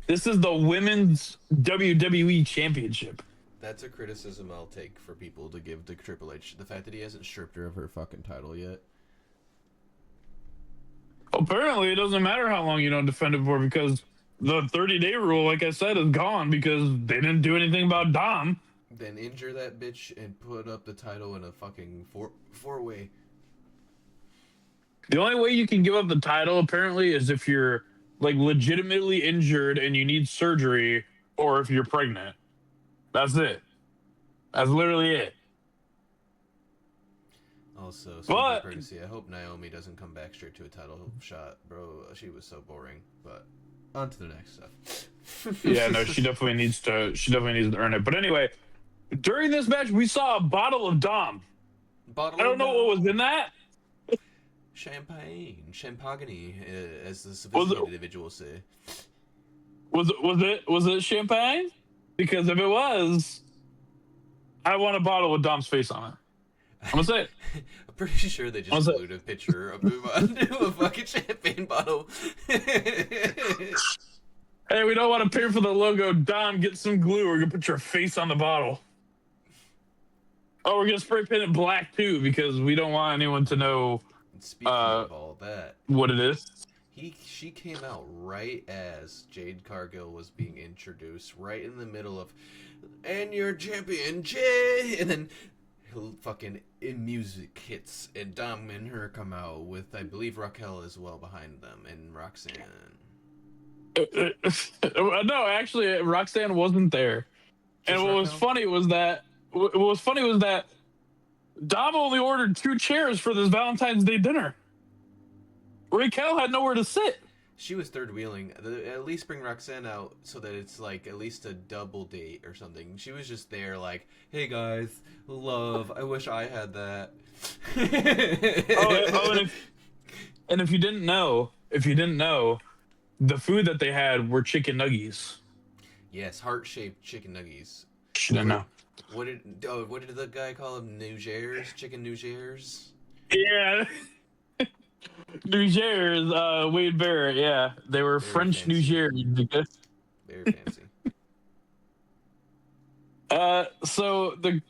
This is the women's WWE championship. That's a criticism I'll take for people to give to Triple H. The fact that he hasn't stripped her of her fucking title yet. Apparently, it doesn't matter how long you don't defend it for because the 30-day rule, like I said, is gone because they didn't do anything about Dom. Then injure that bitch and put up the title in a fucking four-way. The only way you can give up the title, apparently, is if you're like legitimately injured and you need surgery, or if you're pregnant. That's it. That's literally it. Also, But courtesy, I hope Naomi doesn't come back straight to a title shot, bro. She was so boring. But on to the next stuff. yeah, no, she definitely needs to. She definitely needs to earn it. But anyway, during this match, we saw a bottle of Dom. I don't know what was in that. Champagne, as the sophisticated individuals say. Was it champagne? Because if it was, I want a bottle with Dom's face on it. I'm gonna say it. I'm pretty sure they just glued a picture of him onto a fucking champagne bottle. Hey, we don't want to pay for the logo. Dom, get some glue. We're gonna put your face on the bottle. Oh, we're gonna spray paint it black too because we don't want anyone to know. Speaking of all that, what it is. She came out right as Jade Cargill was being introduced, right in the middle of, and your champion Jade, and then fucking music hits, and Dom and her come out with, I believe, Raquel as well behind them, and Roxanne. No, actually, Roxanne wasn't there. Just and what was funny was that Dom only ordered 2 chairs for this Valentine's Day dinner. Raquel had nowhere to sit. She was third wheeling. At least bring Roxanne out so that it's like at least a double date or something. She was just there like, hey guys, love, I wish I had that. And if you didn't know, the food that they had were chicken nuggies. Yes, heart-shaped chicken nuggies. She didn't know. What did the guy call them? Nugers? Chicken Nugers? Yeah. Nugers, Wade Barrett, yeah. They were Very French fancy. Nugers. Very fancy. So the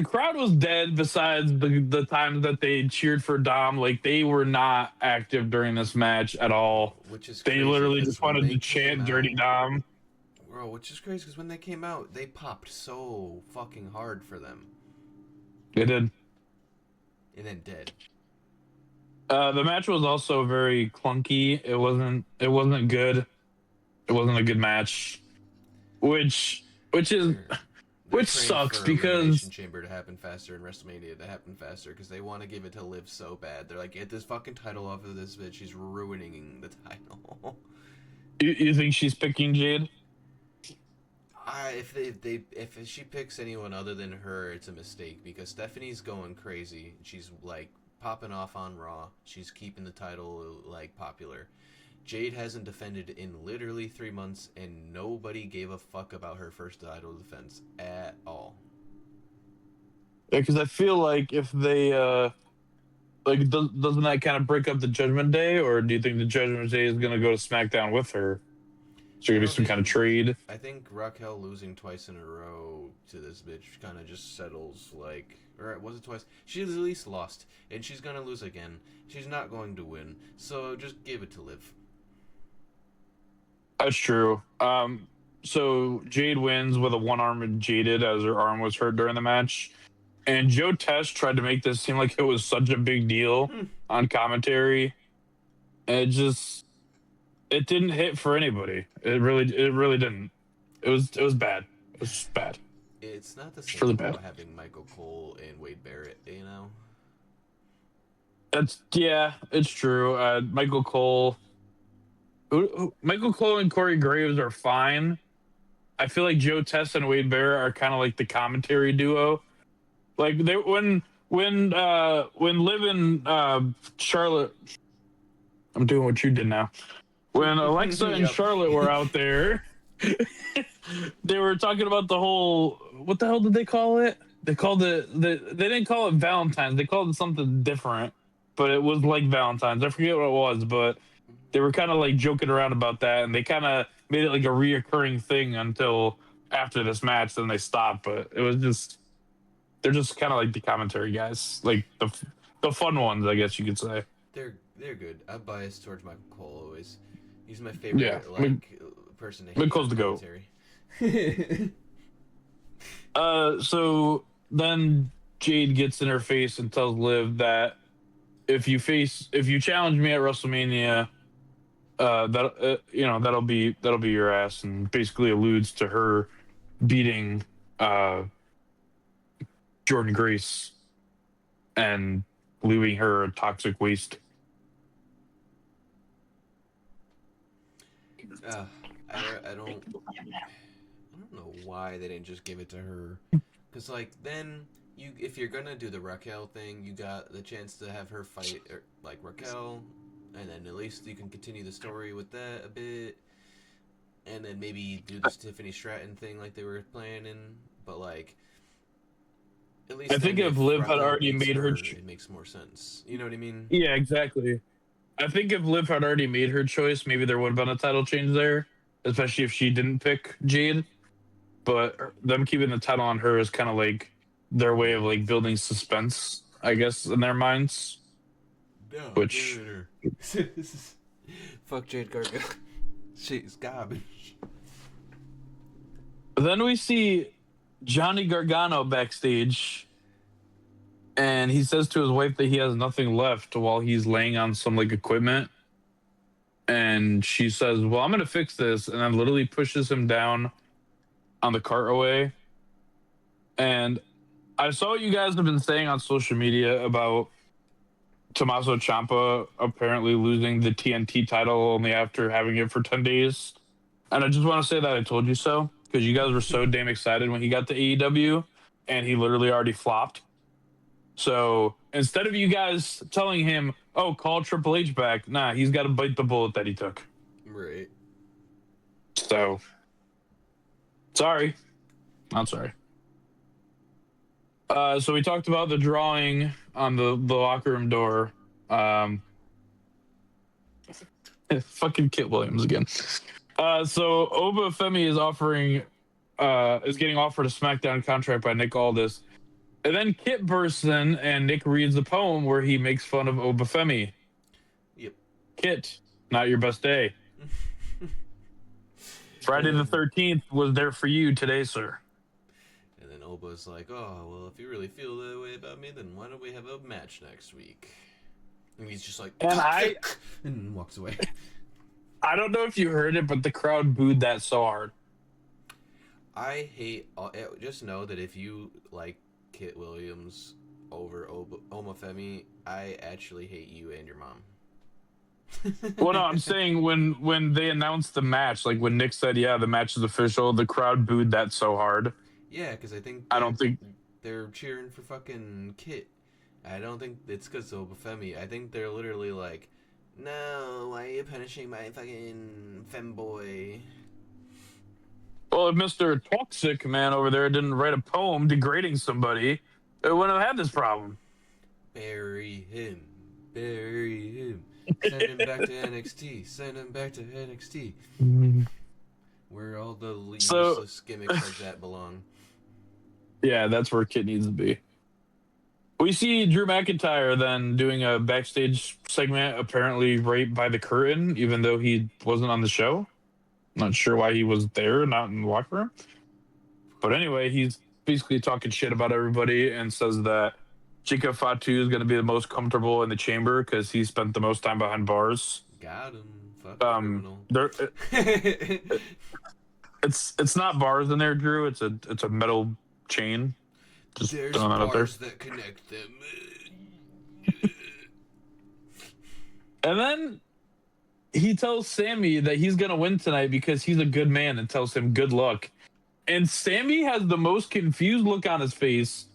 crowd was dead besides the times that they cheered for Dom. Like, they were not active during this match at all. Which is they crazy, literally just wanted to chant Dirty Dom. Bro, which is crazy because when they came out, they popped so fucking hard for them. They did. And then dead. The match was also very clunky. It wasn't good. It wasn't a good match. Which is They're Which praying sucks for Elimination because Chamber to happen faster and WrestleMania to happen faster because they want to give it to Liv so bad. They're like, get this fucking title off of this bitch. She's ruining the title. you think she's picking Jade? If she picks anyone other than her, it's a mistake because Stephanie's going crazy. She's like popping off on Raw. She's keeping the title like popular. Jade hasn't defended in literally 3 months, and nobody gave a fuck about her first title defense at all. Yeah, because I feel like if they like, doesn't that kind of break up the Judgment Day, or do you think the Judgment Day is gonna go to SmackDown with her? So I gonna be don't some kind of think. trade. I think Raquel losing twice in a row to this bitch kind of just settles like, or was it twice? She's at least lost, and she's gonna lose again. She's not going to win, so just give it to Liv. That's true. So Jade wins with a one arm jaded as her arm was hurt during the match. And Joe Test tried to make this seem like it was such a big deal Hmm. on commentary. And it didn't hit for anybody. It really didn't. It was bad. It was just bad. It's not the It's same really bad. without having Michael Cole and Wade Barrett, you know? That's yeah, it's true. Michael Cole and Corey Graves are fine. I feel like Joe Test and Wade Barrett are kind of like the commentary duo. Like they when Liv and Charlotte, I'm doing what you did now. When Alexa and Yep. Charlotte were out there, they were talking about the whole. What the hell did they call it? They called they didn't call it Valentine's. They called it something different, but it was like Valentine's. I forget what it was, but they were kind of like joking around about that, and they kind of made it like a reoccurring thing until after this match. Then they stopped, but it was just they're just kind of like the commentary guys, like the fun ones, I guess you could say. They're good. I'm biased towards Michael Cole always. He's my Yeah, favorite like person to hate Michael's on the goat. commentary. So then Jade gets in her face and tells Liv that if you challenge me at WrestleMania, that'll be your ass, and basically alludes to her beating uh Jordan Grace and leaving her a toxic waste. uh, I don't know why they didn't just give it to her. Cause like then if you're gonna do the Raquel thing, you got the chance to have her fight like Raquel, and then at least you can continue the story with that a bit, and then maybe do the Tiffany Stratton thing like they were planning. But like at I least think then if if Liv had Raquel already beats made her, her, it makes more sense. You know what I mean? yeah, exactly. I think if Liv had already made her choice, maybe there would have been a title change there, especially if she didn't pick Jade. But them keeping the title on her is kind of like their way of like Right. building suspense, I guess, in their minds. No, Which fuck Jade Gargano. She's garbage. then we see Johnny Gargano backstage, and he says to his wife that he has nothing left while he's laying on some like equipment. And she says, "Well, I'm gonna fix this," and then literally pushes him down on the cartway. And I saw what you guys have been saying on social media about Tommaso Ciampa apparently losing the TNT title only after having it for 10 days. And I just want to say that I told you so because you guys were so damn excited when he got to AEW and he literally already flopped. So instead of you guys telling him, oh, call Triple H back, nah, he's got to bite the bullet that he took. Right. So sorry. I'm sorry. So we talked about the drawing on the locker room door. Fucking Kit Williams again. So Oba Femi is getting offered a SmackDown contract by Nick Aldis. And then Kit bursts in and Nick reads the poem where he makes fun of Oba Femi. Yep. Kit, not your best day. Friday the 13th was there for you today, sir. And then Oba's like, oh, well, if you really feel that way about me, then why don't we have a match next week? And he's just like, and walks away. I don't know if you heard it, but the crowd booed that so hard. I hate. Just know that if you like Kit Williams over Oma Femi, I actually hate you and your mom. Well, no, I'm saying when they announced the match, like when Nick said, "Yeah, the match is official," the crowd booed that so hard. Yeah, because I think I don't think. they're cheering for fucking Kit. I don't think it's because of Femi. I think they're literally like, no, why are you punishing my fucking femboy? Well, if Mister Toxic Man over there didn't write a poem degrading somebody, it wouldn't have had this problem. Bury him. Bury him. Send him back to NXT. Send him back to NXT. Where all the So, useless gimmicks like that belong. yeah, that's where Kit needs to be. We see Drew McIntyre then doing a backstage segment, apparently right by the curtain, even though he wasn't on the show. Not sure why he was there, not in the locker room. But anyway, he's basically talking shit about everybody and says that Chica Fatu is going to be the most comfortable in the chamber because he spent the most time behind bars. Got him. Fucking criminal. There, it's not bars in there, Drew. It's a metal chain. Just there's bars that connect them. And then he tells Sami that he's going to win tonight because he's a good man and tells him good luck. And Sami has the most confused look on his face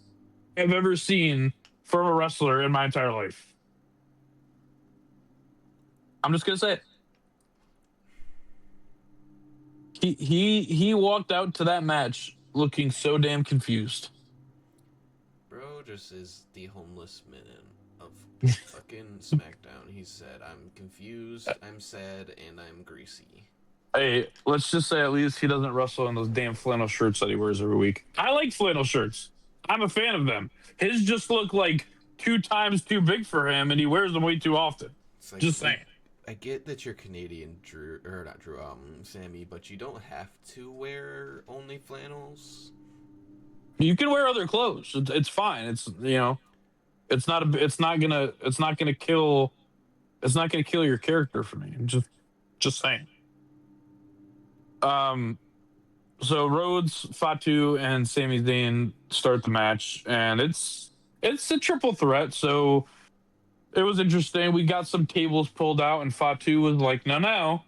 I've ever seen from a wrestler in my entire life. I'm just going to say it. He walked out to that match looking so damn confused. Bro just is the homeless man of fucking SmackDown. He said, I'm confused, I'm sad, and I'm greasy. Hey, let's just say at least he doesn't wrestle in those damn flannel shirts that he wears every week. I like flannel shirts. I'm a fan of them. His just look like 2 times too big for him, and he wears them way too often. Like, just saying. I get that you're Canadian, Sami, but you don't have to wear only flannels. You can wear other clothes. It's fine. It's it's not gonna kill your character for me. Just saying. So Rhodes, Fatu, and Sami Zayn start the match, and it's a triple threat. So it was interesting. We got some tables pulled out, and Fatu was like, "No,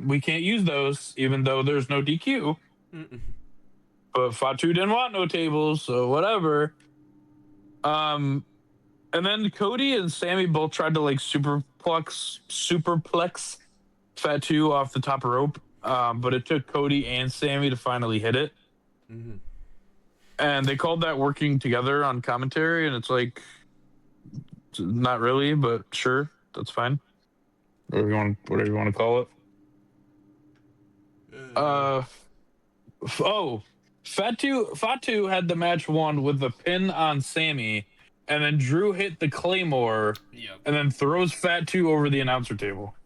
we can't use those, even though there's no DQ." Mm-mm. But Fatu didn't want no tables, so whatever. And then Cody and Sami both tried to like superplex Fatu off the top rope. But it took Cody and Sami to finally hit it. Mm-hmm. And they called that working together on commentary, and it's like, not really, but sure, that's fine. Whatever you want to call it. Fatu had the match won with the pin on Sami, and then Drew hit the Claymore, and then throws Fatu over the announcer table.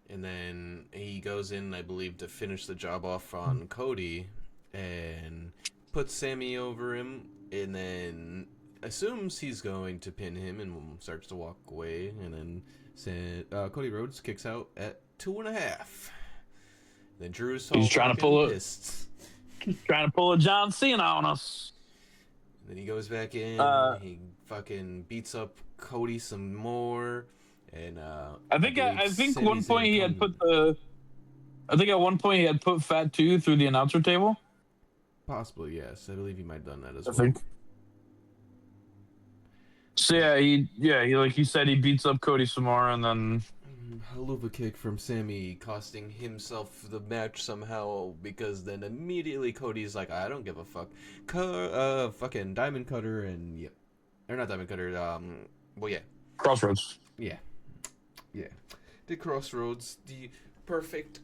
And then he goes in, I believe, to finish the job off on Cody and puts Sami over him, and then assumes he's going to pin him and starts to walk away. And then Cody Rhodes kicks out at 2.5. Then Drew's trying to pull a John Cena on us. And then he goes back in. He fucking beats up Cody some more. And I think one point he had put at one point he had put Fatu through the announcer table. Possibly, yes. I believe he might have done that as well. Think. So he like you said, he beats up Cody some more, and then haluva kick from Sami, costing himself the match somehow, because then immediately Cody's like, I don't give a fuck. Fucking Diamond Cutter and or not Diamond Cutter. Crossroads. Yeah. The Crossroads, the perfect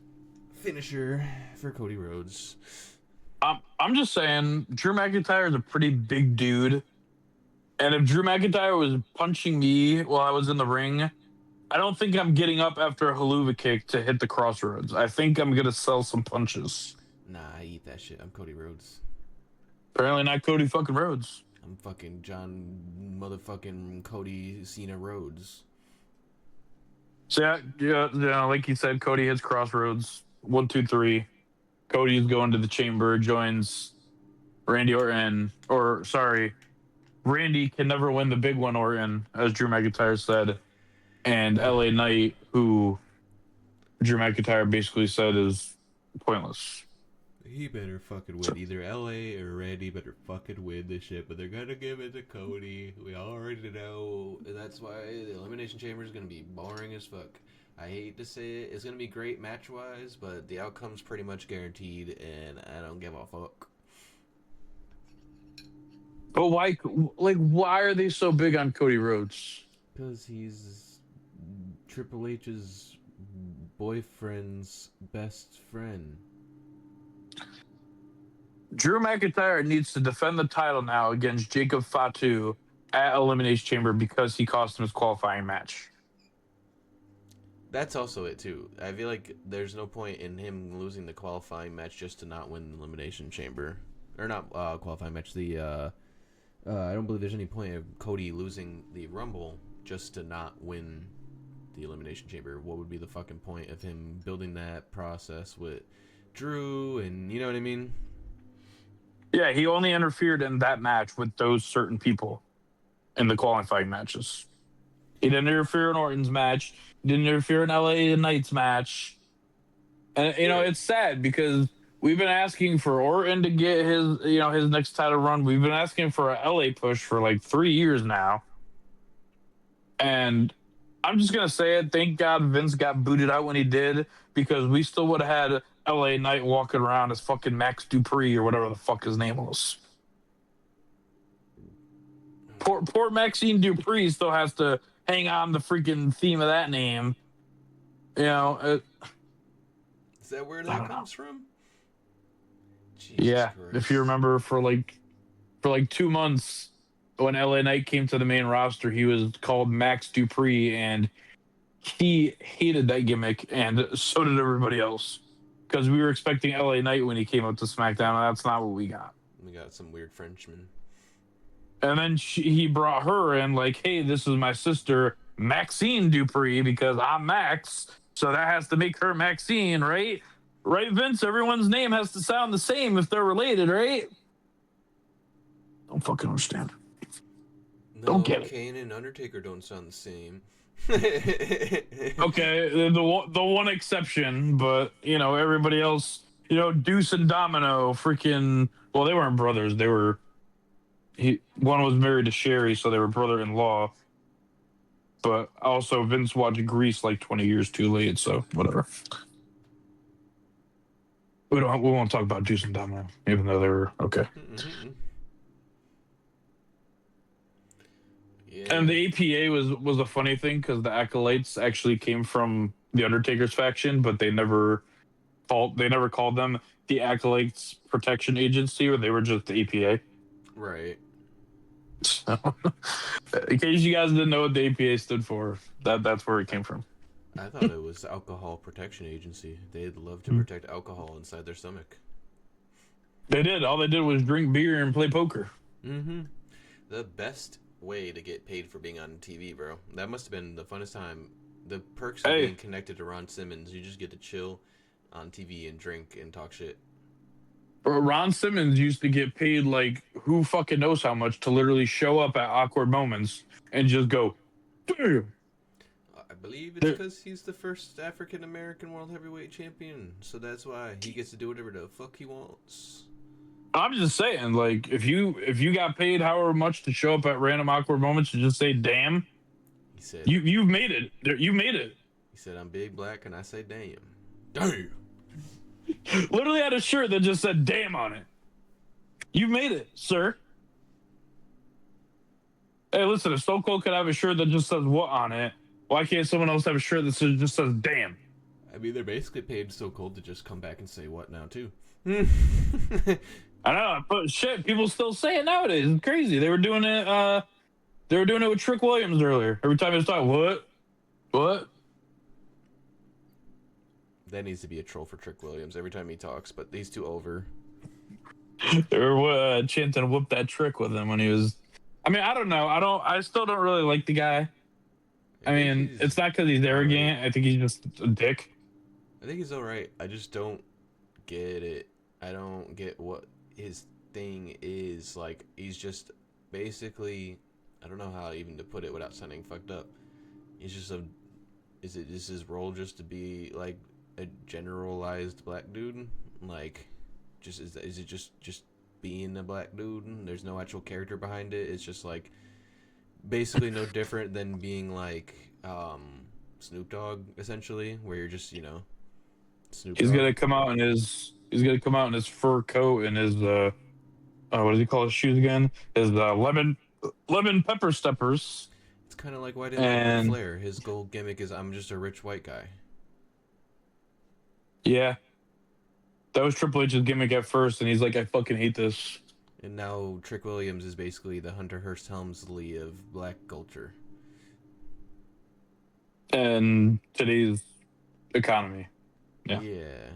finisher for Cody Rhodes. I'm just saying, Drew McIntyre is a pretty big dude. And if Drew McIntyre was punching me while I was in the ring, I don't think I'm getting up after a haluva kick to hit the Crossroads. I think I'm going to sell some punches. Nah, I eat that shit. I'm Cody Rhodes. Apparently not Cody fucking Rhodes. I'm fucking John motherfucking Cody Cena Rhodes. So yeah, like you said, Cody hits Crossroads. 1, 2, 3. Cody's going to the chamber, joins Randy Orton, or sorry, Randy can never win the big one, Orton, as Drew McIntyre said, and LA Knight, who Drew McIntyre basically said is pointless. He better fucking win. Either LA or Randy better fucking win this shit, but they're gonna give it to Cody. We already know. And that's why the Elimination Chamber is gonna be boring as fuck. I hate to say it. It's gonna be great match wise, but the outcome's pretty much guaranteed, and I don't give a fuck. But why are they so big on Cody Rhodes? Because he's Triple H's boyfriend's best friend. Drew McIntyre needs to defend the title now against Jacob Fatu at Elimination Chamber because he cost him his qualifying match. That's also it too. I feel like there's no point in him losing the qualifying match just to not win the Elimination Chamber, or not qualifying match. I don't believe there's any point of Cody losing the Rumble just to not win the Elimination Chamber. What would be the fucking point of him building that process with Drew, and you know what I mean? Yeah, he only interfered in that match with those certain people in the qualifying matches. He didn't interfere in Orton's match. He didn't interfere in LA Knight's match. And it's sad because we've been asking for Orton to get his next title run. We've been asking for a LA push for like 3 years now. And I'm just gonna say it. Thank God Vince got booted out when he did, because we still would have had LA Knight walking around as fucking Max Dupree or whatever the fuck his name was. Poor Maxine Dupree still has to hang on the freaking theme of that name. Is that where that comes from? Jesus Christ. If you remember, for 2 months when LA Knight came to the main roster, he was called Max Dupree, and he hated that gimmick, and so did everybody else. Because we were expecting LA Knight when he came up to SmackDown, and that's not what we got. We got some weird Frenchman. And then he brought her in like, hey, this is my sister, Maxine Dupree, because I'm Max, so that has to make her Maxine, right? Right, Vince? Everyone's name has to sound the same if they're related, right? Don't fucking understand. No, don't get it. Kane and Undertaker don't sound the same. Okay, the one exception, but everybody else, Deuce and Domino, freaking, well, they weren't brothers. They were, one was married to Sherry, so they were brother-in-law. But also Vince watched Grease like 20 years too late, so whatever. We won't talk about Deuce and Domino, even though they were okay. Mm-hmm. Yeah. And the APA was a funny thing because the Acolytes actually came from the Undertaker's faction, but they never called them the Acolytes Protection Agency, or they were just the APA. Right. So, in case you guys didn't know what the APA stood for, that's where it came from. I thought it was Alcohol Protection Agency. They'd love to protect alcohol inside their stomach. They did. All they did was drink beer and play poker. Mm-hmm. The best way to get paid for being on TV, bro. That must have been the funnest time. The perks of being connected to Ron Simmons. You just get to chill on TV and drink and talk shit. Ron Simmons used to get paid like who fucking knows how much to literally show up at awkward moments and just go, damn. I believe it's because he's the first African American World Heavyweight Champion, so that's why he gets to do whatever the fuck he wants. I'm just saying, like, if you got paid however much to show up at random awkward moments and just say damn, he said you've made it. You made it. He said, I'm big black and I say damn. Damn. Literally had a shirt that just said damn on it. You made it, sir. Hey, listen, if Stone Cold could have a shirt that just says what on it, why can't someone else have a shirt that just says damn? I mean, they're basically paid Stone Cold to just come back and say what now, too. I know, but shit, people still say it nowadays. It's crazy. They were doing it with Trick Williams earlier. Every time he was talking, what? That needs to be a troll for Trick Williams every time he talks, but he's too over. They were chanting "whoop that trick" with him when he was. I mean, I don't know. I still don't really like the guy. I mean, it's not because he's arrogant. I think he's just a dick. I think he's all right. I just don't get it. I don't get what his thing is. Like, he's just basically, I don't know how even to put it without sounding fucked up. He's just a, is his role just to be like a generalized black dude? Like, is it just being a black dude? There's no actual character behind it. It's just like basically no different than being like Snoop Dogg essentially, where you're just Snoop He's Dogg. gonna come out in his fur coat and his what does he call his shoes again? His lemon pepper steppers. It's kind of like why didn't like Ric And Flair? His gold gimmick is I'm just a rich white guy. yeah, that was Triple H's gimmick at first, and he's like, I fucking hate this. And now Trick Williams is basically the Hunter Hearst Helmsley of black culture. And today's economy, yeah, Yeah.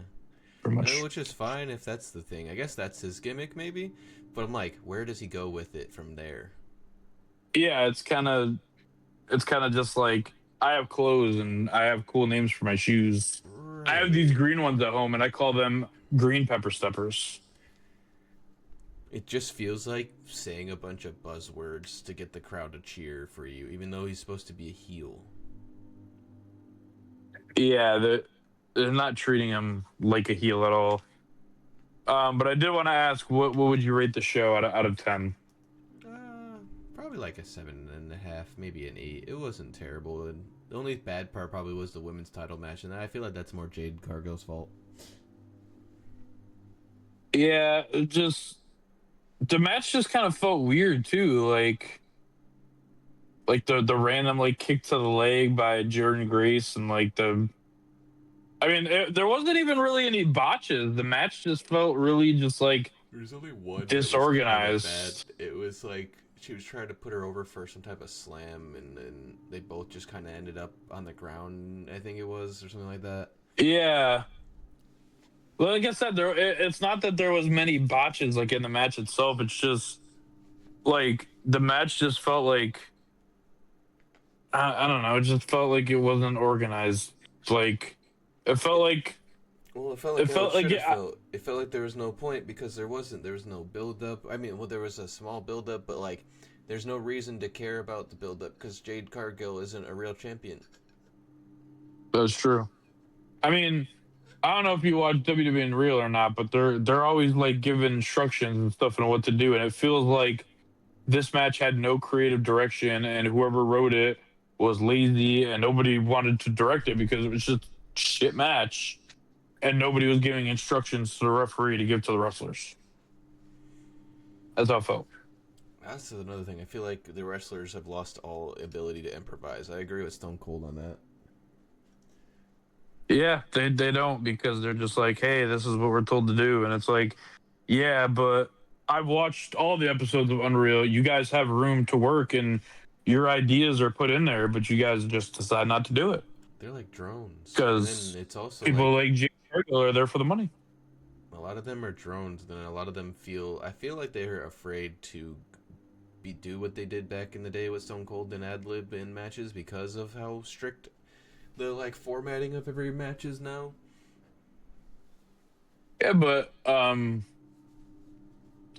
pretty much. Which is fine if that's the thing. I guess that's his gimmick, maybe. But I'm like, where does he go with it from there? Yeah, it's kind of just like I have clothes and I have cool names for my shoes. I have these Right. green ones at home, and I call them green pepper steppers. It just feels like saying a bunch of buzzwords to get the crowd to cheer for you, even though he's supposed to be a heel. Yeah, they're not treating him like a heel at all. But I did want to ask, what would you rate the show out of 10? Uh, Probably like a 7.5, maybe an 8. It wasn't terrible. And the only bad part probably was the women's title match, and I feel like that's more Jade Cargill's fault. Yeah, the match just kind of felt weird too, like the random like kick to the leg by Jordan Grace, and like there wasn't even really any botches. The match just felt really just like There's only one that was kind of bad. disorganized. It was like she was trying to put her over for some type of slam, and then they both just kind of ended up on the ground. I think it was, or something like that. Yeah. Well, like I said, it's not that there was many botches like in the match itself. It's just like the match just felt like I don't know. It just felt like it wasn't organized. Like it felt like Well, it felt it like how it felt like should have yeah, felt. It felt like there was no point because there wasn't. There was no build up. I mean, well, there was a small build up, but like, there's no reason to care about the build up because Jade Cargill isn't a real champion. that's true. I mean, I don't know if you watch WWE in real or not, but they're always like giving instructions and stuff and what to do, and it feels like this match had no creative direction, and whoever wrote it was lazy, and nobody wanted to direct it because it was just shit match, and nobody was giving instructions to the referee to give to the wrestlers. That's how it felt. That's another thing. I feel like the wrestlers have lost all ability to improvise. I agree with Stone Cold on that. Yeah, they don't because they're just like, hey, this is what we're told to do, and it's like, yeah, but I've watched all the episodes of Unreal. You guys have room to work, and your ideas are put in there, but you guys just decide not to do it They're like drones, and then because it's also people like like Jay Cargill are there for the money. a lot of them are drones. Then a lot of them feel. I feel like they're afraid to do what they did back in the day with Stone Cold and ad lib in matches because of how strict the like formatting of every match is now. Yeah, but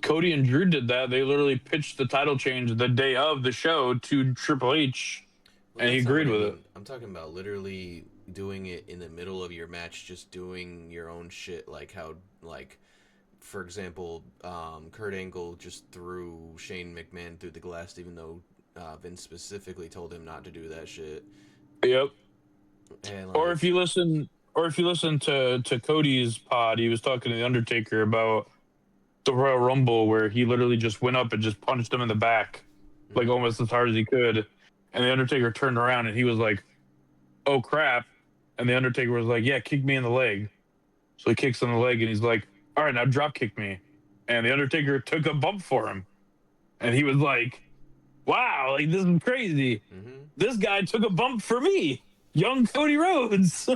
Cody and Drew did that. They literally pitched the title change the day of the show to Triple H, Well, and he that's not agreed what I with it. mean. I'm talking about literally doing it in the middle of your match, just doing your own shit, like how, like, for example, Kurt Angle just threw Shane McMahon through the glass, even though Vince specifically told him not to do that shit. Yep. And Or like, if you listen to Cody's pod, he was talking to the Undertaker about the Royal Rumble where he literally just went up and just punched him in the back, like mm-hmm. almost as hard as he could. And the Undertaker turned around and he was like, "Oh crap!" And the Undertaker was like, "Yeah, kick me in the leg." So he kicks him in the leg and he's like, "All right, now drop kick me." And the Undertaker took a bump for him, and he was like, "Wow, like this is crazy. Mm-hmm. This guy took a bump for me, young Cody Rhodes."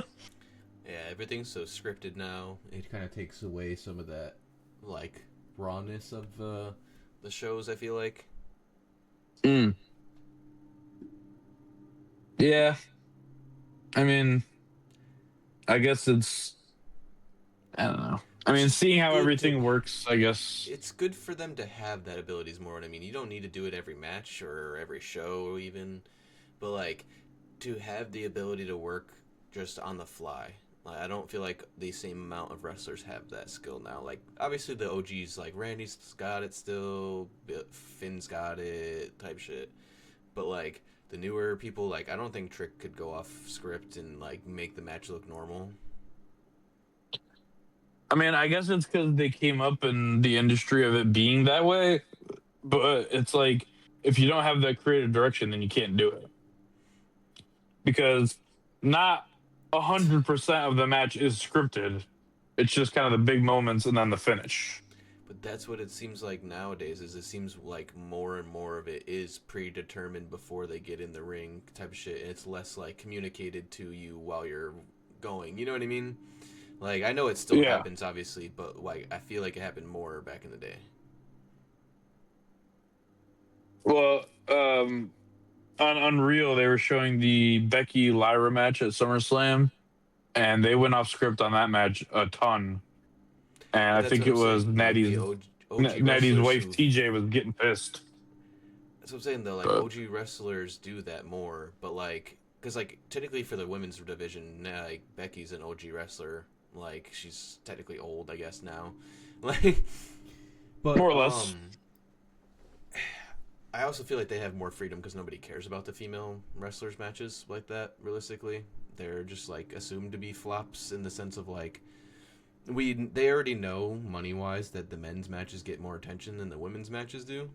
Yeah, everything's so scripted now. It kind of takes away some of that, like, rawness of the shows. I feel like. Mm. Yeah, I mean, I guess I don't know. I It's mean, just seeing how good to. everything works, I guess. It's good for them to have that ability. Is more what I mean. You don't need to do it every match or every show even, but like to have the ability to work just on the fly. Like, I don't feel like the same amount of wrestlers have that skill now. Like obviously the OGs like Randy's got it still, Finn's got it, type shit. But like the newer people, like I don't think Trick could go off script and like make the match look normal. I mean, I guess it's because they came up in the industry of it being that way, but it's like if you don't have that creative direction, then you can't do it because not 100% of the match is scripted. It's just kind of the big moments and then the finish. But that's what it seems like nowadays. Is it seems like more and more of it is predetermined before they get in the ring, type of shit, and it's less like communicated to you while you're going. You know what I mean? Like I know it still Yeah. happens, obviously, but like I feel like it happened more back in the day. Well, on Unreal, they were showing the Becky Lyra match at SummerSlam, and they went off script on that match a ton. And But I that's think what it I'm was saying. Like the OG Natty's wrestlers wife who. TJ was getting pissed. That's what I'm saying though. Like But OG wrestlers do that more, but like because like technically for the women's division, like Becky's an OG wrestler. Like she's technically old, I guess now. Like, but more or less, I also feel like they have more freedom because nobody cares about the female wrestlers matches like that. Realistically, they're just like assumed to be flops in the sense of like they already know money wise that the men's matches get more attention than the women's matches do,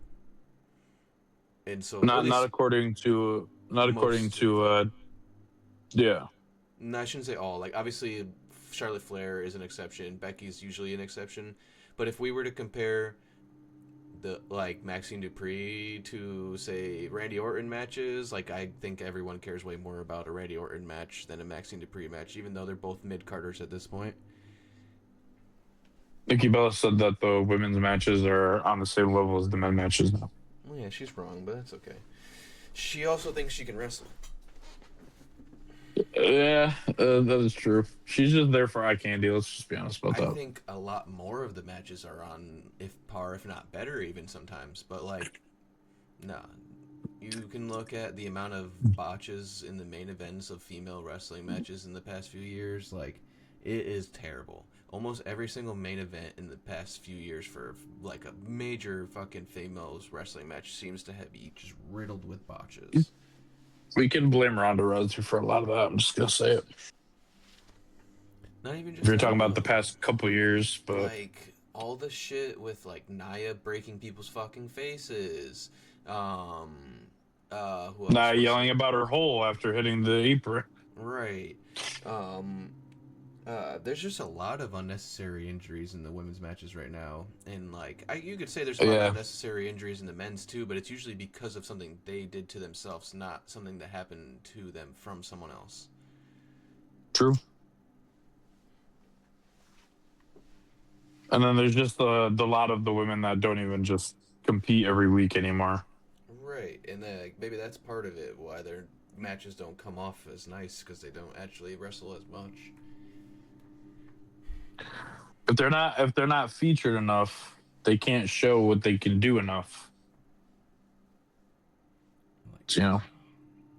and so or at not least according to most of them. yeah. No, I shouldn't say all. Like obviously, Charlotte Flair is an exception. Becky's usually an exception, but if we were to compare the like Maxine Dupree to say Randy Orton matches, like I think everyone cares way more about a Randy Orton match than a Maxine Dupree match, even though they're both mid carders at this point. Nikki Bella said that the women's matches are on the same level as the men matches now. Well, yeah, she's wrong, but that's okay. She also thinks she can wrestle. Yeah, that is true. She's just there for eye candy. Let's just be honest about I that. think a lot more of the matches are on if par, if not better, even sometimes. But like, nah, you can look at the amount of botches in the main events of female wrestling matches in the past few years. Like, it is terrible. Almost every single main event in the past few years for like a major fucking females wrestling match seems to be just riddled with botches. We can blame Ronda Rousey for a lot of that. I'm just gonna say it. Not even If just you're that talking about the though. past couple years, but Like all the shit with like Naya breaking people's fucking faces. Um, who else not was yelling it? about her hole after hitting the apron. Right. Um, there's just a lot of unnecessary injuries in the women's matches right now, and like you could say there's a lot of Yeah, unnecessary injuries in the men's too, but it's usually because of something they did to themselves, not something that happened to them from someone else. true. And then there's just the lot of the women that don't even just compete every week anymore. Right, and then like, maybe that's part of it why their matches don't come off as nice because they don't actually wrestle as much. If they're not featured enough, they can't show what they can do enough. Like, So,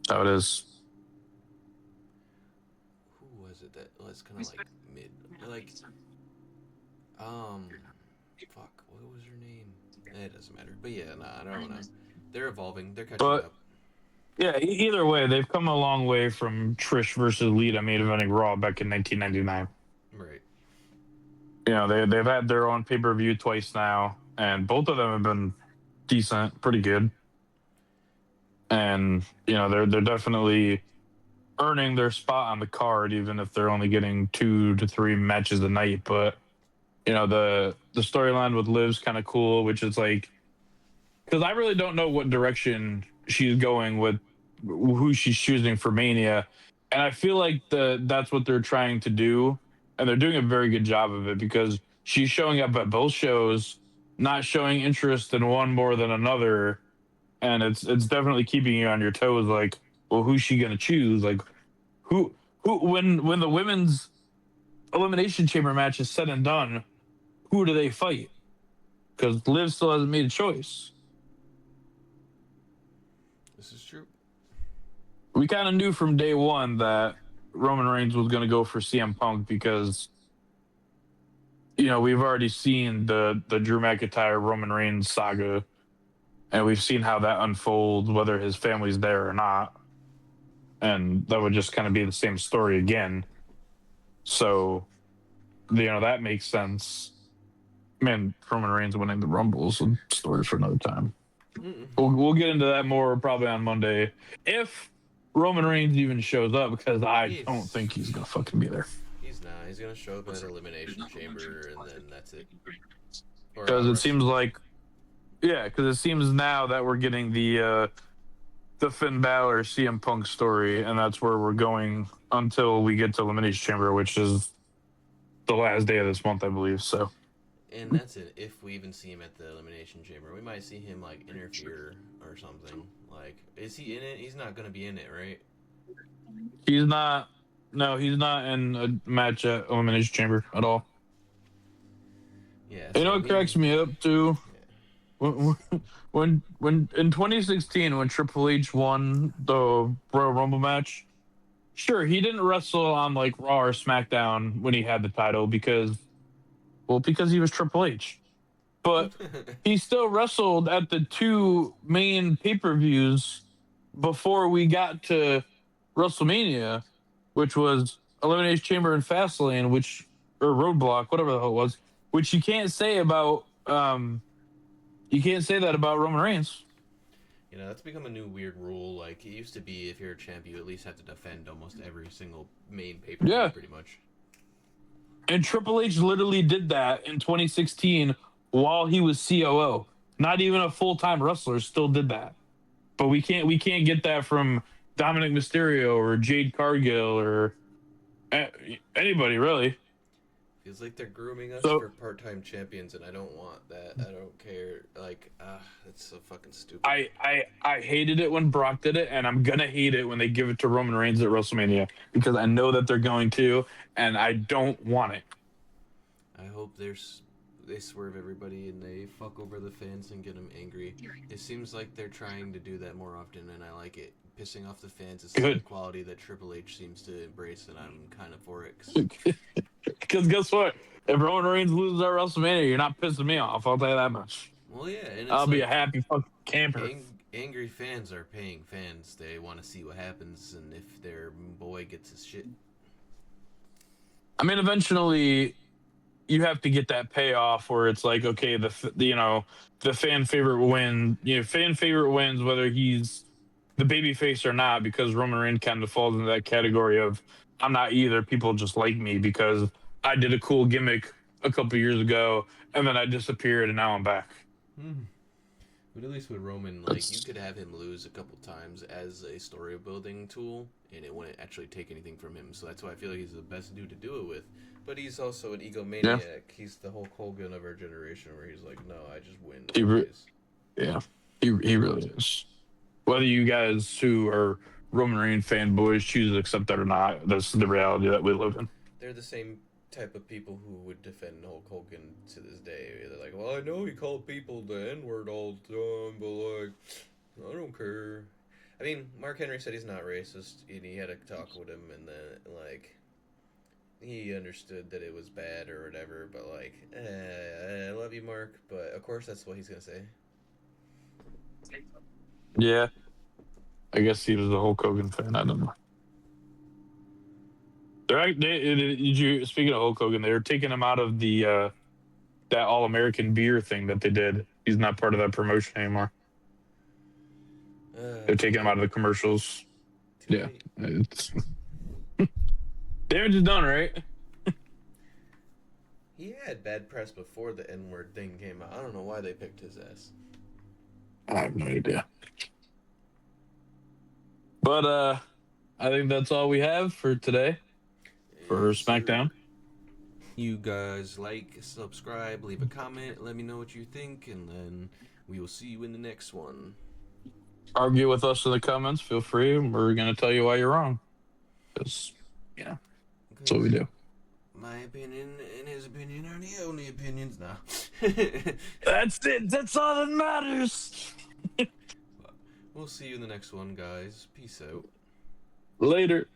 that's how it is. who was it that was kind of like mid, like um, fuck, what was her name? It doesn't matter. But yeah, nah, I don't know. They're evolving. They're catching But up. yeah, either way, they've come a long way from Trish versus Lita main eventing Raw back in 1999. Right. They've had their own pay per view twice now, and both of them have been decent, pretty good. And they're definitely earning their spot on the card, even if they're only getting 2 to 3 matches a night. But the storyline with Liv's kind of cool, which is like because I really don't know what direction she's going with who she's choosing for Mania, and I feel like that's what they're trying to do, and they're doing a very good job of it because she's showing up at both shows, not showing interest in one more than another, and it's definitely keeping you on your toes. Like, well, who's she gonna choose? Like, who when the women's elimination chamber match is said and done, who do they fight? Because Liv still hasn't made a choice. This is true. We kind of knew from day one that Roman Reigns was going to go for CM Punk because, we've already seen the Drew McIntyre Roman Reigns saga, and we've seen how that unfolds, whether his family's there or not. And that would just kind of be the same story again. So, that makes sense. Man, Roman Reigns winning the Rumbles and stories for another time. We'll get into that more probably on Monday if Roman Reigns even shows up, because I don't think he's gonna fucking be there. He's not. He's gonna show up at Elimination Chamber and then that's it. Because it seems like, because it seems now that we're getting the Finn Balor CM Punk story, and that's where we're going until we get to Elimination Chamber, which is the last day of this month, I believe. So. And that's it. If we even see him at the Elimination Chamber, we might see him like interfere or something. Like, is he in it? He's not gonna be in it, right? He's not. No, he's not in a match at Elimination Chamber at all. Yeah. You know what cracks me up too? Yeah. When in 2016 when Triple H won the Royal Rumble match, sure, he didn't wrestle on like Raw or SmackDown when he had the title because he was Triple H. But he still wrestled at the two main pay-per-views before we got to WrestleMania, which was Elimination Chamber and Fastlane, or Roadblock, whatever the hell it was, which you can't say about Roman Reigns. That's become a new weird rule. Like, it used to be if you're a champ, you at least have to defend almost every single main pay-per-view, pretty much. And Triple H literally did that in 2016 while he was COO. Not even a full-time wrestler still did that. But we can't get that from Dominic Mysterio or Jade Cargill or anybody, really. Feels like they're grooming us for part-time champions, and I don't want that. I don't care. Like, that's so fucking stupid. I hated it when Brock did it, and I'm gonna hate it when they give it to Roman Reigns at WrestleMania, because I know that they're going to, and I don't want it. I hope they swerve everybody and they fuck over the fans and get them angry. It seems like they're trying to do that more often, and I like it. Pissing off the fans is the quality that Triple H seems to embrace, and I'm kind of for it. Because guess what? If Roman Reigns loses at WrestleMania, you're not pissing me off. I'll tell you that much. Well, yeah. And I'll be a happy fucking camper. Angry fans are paying fans. They want to see what happens and if their boy gets his shit. I mean, eventually, you have to get that payoff where it's like, okay, the fan favorite win. Fan favorite wins whether he's the babyface or not, because Roman Reigns kind of falls into that category of I'm not either. People just like me because I did a cool gimmick a couple years ago and then I disappeared and now I'm back. But at least with Roman, like, you could have him lose a couple times as a story building tool, and it wouldn't actually take anything from him. So that's why I feel like he's the best dude to do it with. But he's also an egomaniac. Yeah. He's the Hulk Hogan of our generation, where he's like, no, I just win. He really is. Whether you guys who are Roman Reigns fanboys choose to accept that or not, that's the reality that we live in. They're the same type of people who would defend Hulk Hogan to this day. They're like, well, I know he called people the N-word all the time, but, like, I don't care. I mean, Mark Henry said he's not racist, and he had a talk with him, and then, like, he understood that it was bad or whatever, but, like, I love you, Mark, but of course that's what he's gonna say. Yeah. I guess he was a Hulk Hogan fan. I don't know. Speaking of Hulk Hogan, they're taking him out of the that All-American beer thing that they did. He's not part of that promotion anymore. They're taking him out of the commercials. Yeah. It's damage is done, right? He had bad press before the N-word thing came out. I don't know why they picked his ass. I have no idea. But I think that's all we have for today for Smackdown. You guys like, subscribe, leave a comment, let me know what you think, and then we will see you in the next one. Argue with us in the comments, feel free. We're going to tell you why you're wrong. Because, that's what we do. my opinion and his opinion are the only opinions now. That's it. That's all that matters. We'll see you in the next one, guys. Peace out. Later.